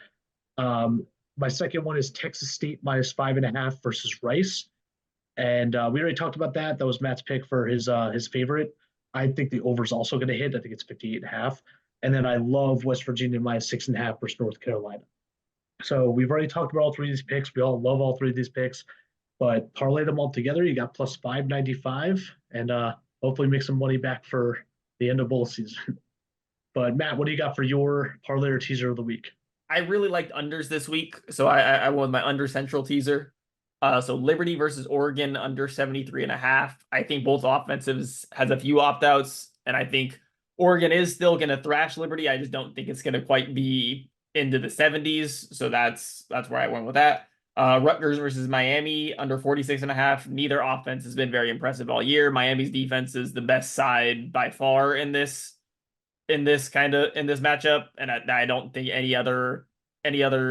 Speaker 1: Um, my second one is Texas State minus 5.5 versus Rice. And we already talked about that. That was Matt's pick for his favorite. I think the over is also going to hit. I think it's 58.5. And then I love West Virginia minus 6.5 versus North Carolina. So we've already talked about all three of these picks. We all love all three of these picks, but parlay them all together. You got plus 595, and hopefully make some money back for the end of bowl season. But Matt, what do you got for your parlay or teaser of the week?
Speaker 2: I really liked unders this week, so I went with my under central teaser. So Liberty versus Oregon under 73.5. I think both offensives has a few opt-outs, and I think Oregon is still going to thrash Liberty. I just don't think it's going to quite be into the 70s. So that's where I went with that. Rutgers versus Miami under 46.5. Neither offense has been very impressive all year. Miami's defense is the best side by far in this matchup, and I don't think any other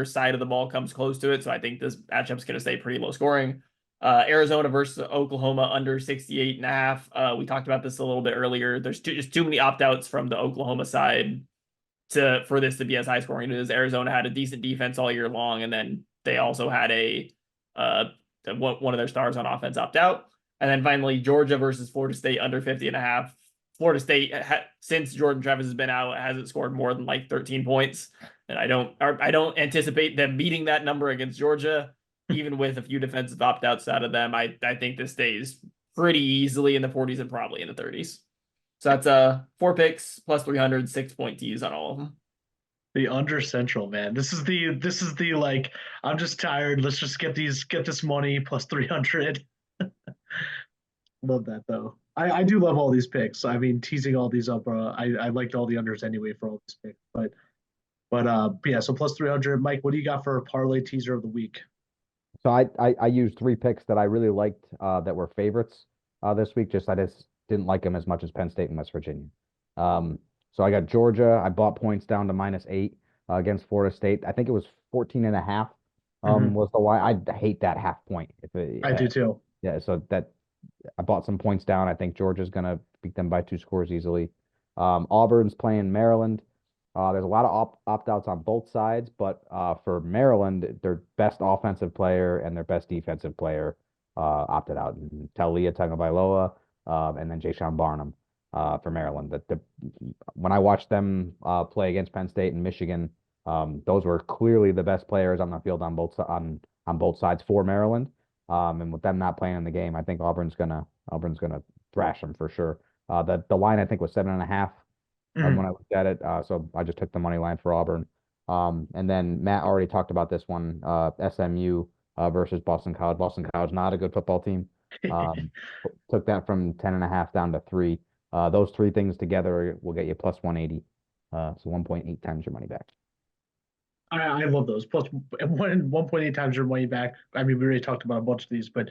Speaker 2: side of the ball comes close to it. So I think this matchup's going to stay pretty low scoring. Arizona versus Oklahoma under 68.5. We talked about this a little bit earlier. There's just too many opt-outs from the Oklahoma side for this to be as high scoring as Arizona had a decent defense all year long, and then they also had one of their stars on offense opt out. And then finally, Georgia versus Florida State under 50.5. Florida State, since Jordan Travis has been out, hasn't scored more than like 13 points, and I don't anticipate them beating that number against Georgia, even with a few defensive opt-outs out of them. I think this stays pretty easily in the 40s and probably in the 30s. So that's 4 picks plus 300, 6-point tees on all of them.
Speaker 1: The under central, man. This is the like, I'm just tired. Let's just get this money plus 300. Love that though. I do love all these picks. I mean, teasing all these up. I liked all the unders anyway for all these picks. But yeah. So plus 300. Mike, what do you got for a parlay teaser of the week?
Speaker 3: So I used 3 picks that I really liked that were favorites this week. I just didn't like them as much as Penn State and West Virginia. So I got Georgia. I bought points down to -8 against Florida State. I think it was 14.5 was the line. I hate that half point.
Speaker 1: I do too.
Speaker 3: Yeah, so that I bought some points down. I think Georgia's gonna beat them by 2 scores easily. Auburn's playing Maryland. There's a lot of opt-outs on both sides, but for Maryland, their best offensive player and their best defensive player opted out. Talia Tagovailoa, and then Jayshon Barnum for Maryland. When I watched them play against Penn State and Michigan, those were clearly the best players on the field on both sides for Maryland. And with them not playing in the game, I think Auburn's gonna thrash them for sure. The line I think was 7.5 when I looked at it. So I just took the money line for Auburn. And then Matt already talked about this one, SMU versus Boston College. Boston College, not a good football team. Took that from 10.5 down to 3. Those 3 things together will get you plus 180. So 1.8 times your money back.
Speaker 1: I love those. Plus 1.8 times your money back. I mean, we already talked about a bunch of these, but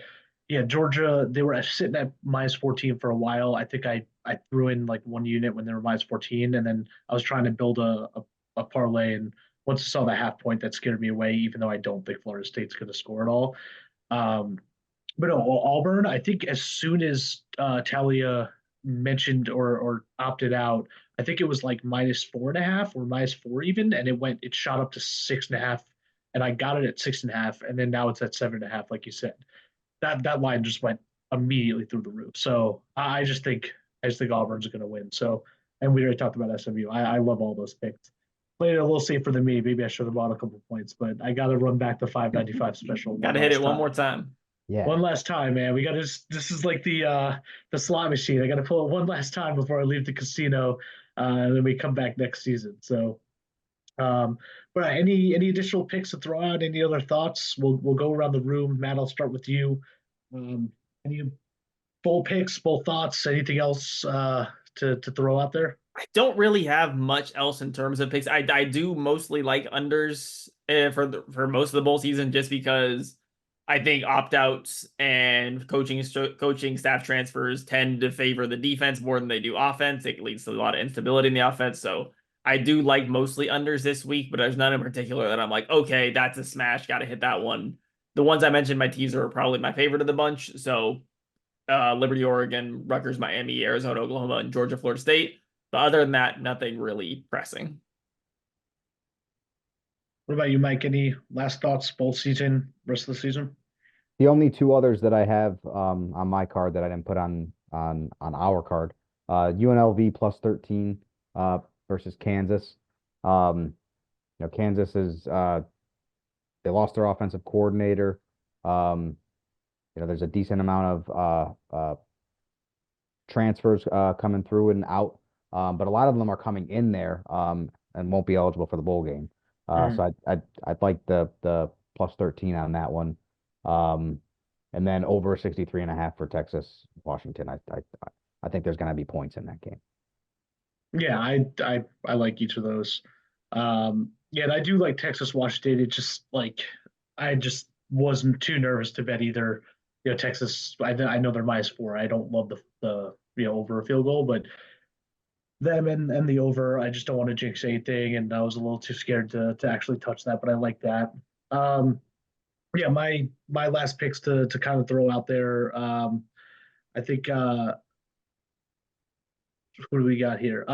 Speaker 1: yeah, Georgia, they were sitting at -14 for a while. I think I threw in like one unit when they were -14, and then I was trying to build a parlay, and once I saw the half point, that scared me away, even though I don't think Florida State's going to score at all. But no, Auburn, I think as soon as Talia mentioned or opted out, I think it was like -4.5 or -4 even, and it shot up to 6.5, and I got it at 6.5, and then now it's at 7.5, like you said. That line just went immediately through the roof. So I just think Auburn's going to win. So, and we already talked about SMU. I love all those picks. Played it a little safer than me. Maybe I should have bought a couple points, but I got to run back the 595 special.
Speaker 2: Got to hit it one more time.
Speaker 3: Yeah.
Speaker 1: One last time, man. We got to. This is like the slot machine. I got to pull it one last time before I leave the casino, and then we come back next season. So, but any additional picks to throw out? Any other thoughts? We'll go around the room. Matt, I'll start with you. Any full picks, full thoughts? Anything else to throw out there?
Speaker 2: I don't really have much else in terms of picks. I do mostly like unders for most of the bowl season, just because I think opt-outs and coaching staff transfers tend to favor the defense more than they do offense. It leads to a lot of instability in the offense. So I do like mostly unders this week, but there's none in particular that I'm like, okay, that's a smash. Got to hit that one. The ones I mentioned in my teaser are probably my favorite of the bunch. So Liberty, Oregon, Rutgers, Miami, Arizona, Oklahoma, and Georgia, Florida State. But other than that, nothing really pressing.
Speaker 1: What about you, Mike? Any last thoughts, bowl season, rest of the season?
Speaker 3: The only two others that I have on my card that I didn't put on our card, UNLV plus 13 versus Kansas. Kansas is they lost their offensive coordinator. There's a decent amount of transfers coming through and out, but a lot of them are coming in there and won't be eligible for the bowl game. So I'd like the plus 13 on that one. And then over 63.5 for Texas, Washington. I think there's going to be points in that game.
Speaker 1: Yeah, I like each of those. Yeah, and I do like Texas, Washington. It just like I just wasn't too nervous to bet either. Texas. I know they're -4. I don't love the over a field goal, but them and the over. I just don't want to jinx anything, and I was a little too scared to actually touch that. But I like that. Yeah, my last picks to kind of throw out there. I think what do we got here?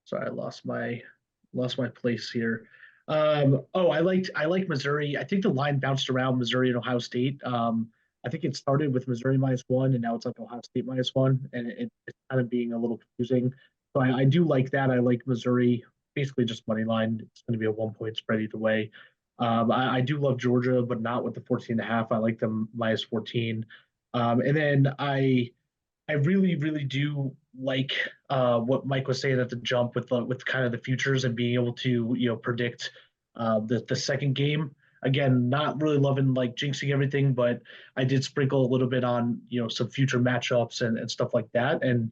Speaker 1: Sorry, I lost my place here. Oh, I like Missouri. I think the line bounced around Missouri and Ohio State. I think it started with Missouri -1, and now it's like Ohio State -1, and it's kind of being a little confusing. So I do like that. I like Missouri, basically just money line. It's going to be a 1-point spread either way. I do love Georgia, but not with the 14.5. I like them -14. And then I really, really do like what Mike was saying at the jump with kind of the futures and being able to predict the second game. Again, not really loving like jinxing everything, but I did sprinkle a little bit on some future matchups and stuff like that. And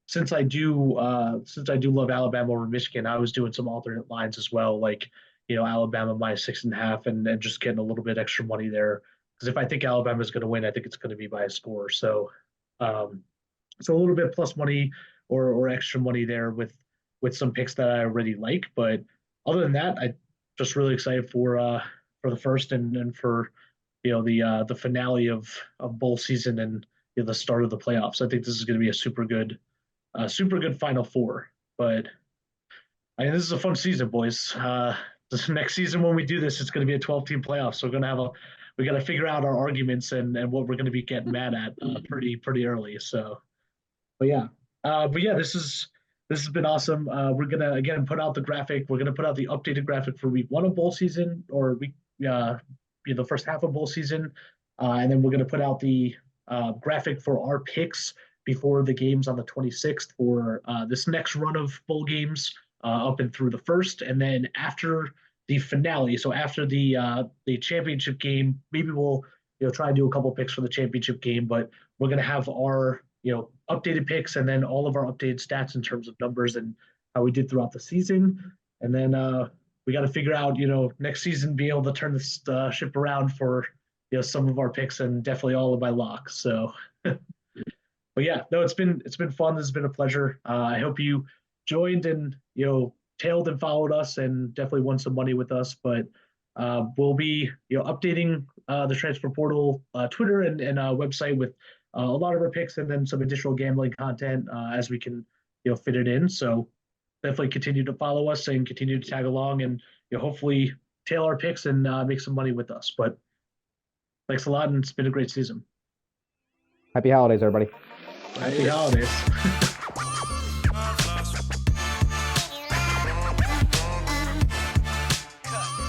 Speaker 1: since I do love Alabama over Michigan, I was doing some alternate lines as well, like Alabama -6.5 and just getting a little bit extra money there. Because if I think Alabama is going to win, I think it's going to be by a score. Um, so a little bit plus money or extra money there with some picks that I already like. But other than that, I just really excited for the first and for the finale of bowl season and the start of the playoffs. I think this is going to be a super good Final Four. But I mean, this is a fun season, boys. This next season when we do this, it's going to be a 12-team playoff. So we're going to we got to figure out our arguments and what we're going to be getting mad at pretty early. So. But yeah, this has been awesome. We're gonna again put out the graphic. We're gonna put out the updated graphic for week 1 of bowl season or the first half of bowl season, and then we're gonna put out the graphic for our picks before the games on the 26th for this next run of bowl games up and through the first, and then after the finale. So after the championship game, maybe we'll try and do a couple picks for the championship game, but we're gonna have our updated picks and then all of our updated stats in terms of numbers and how we did throughout the season. And then we got to figure out, next season, be able to turn this ship around for, some of our picks and definitely all of my locks. So, but yeah, no, it's been fun. This has been a pleasure. I hope you joined and, tailed and followed us and definitely won some money with us. But we'll be, updating the transfer portal, Twitter and website with a lot of our picks and then some additional gambling content as we can fit it in. So definitely continue to follow us and continue to tag along and hopefully tail our picks and make some money with us. But thanks a lot, and it's been a great season.
Speaker 3: Happy holidays, everybody.
Speaker 1: Happy holidays.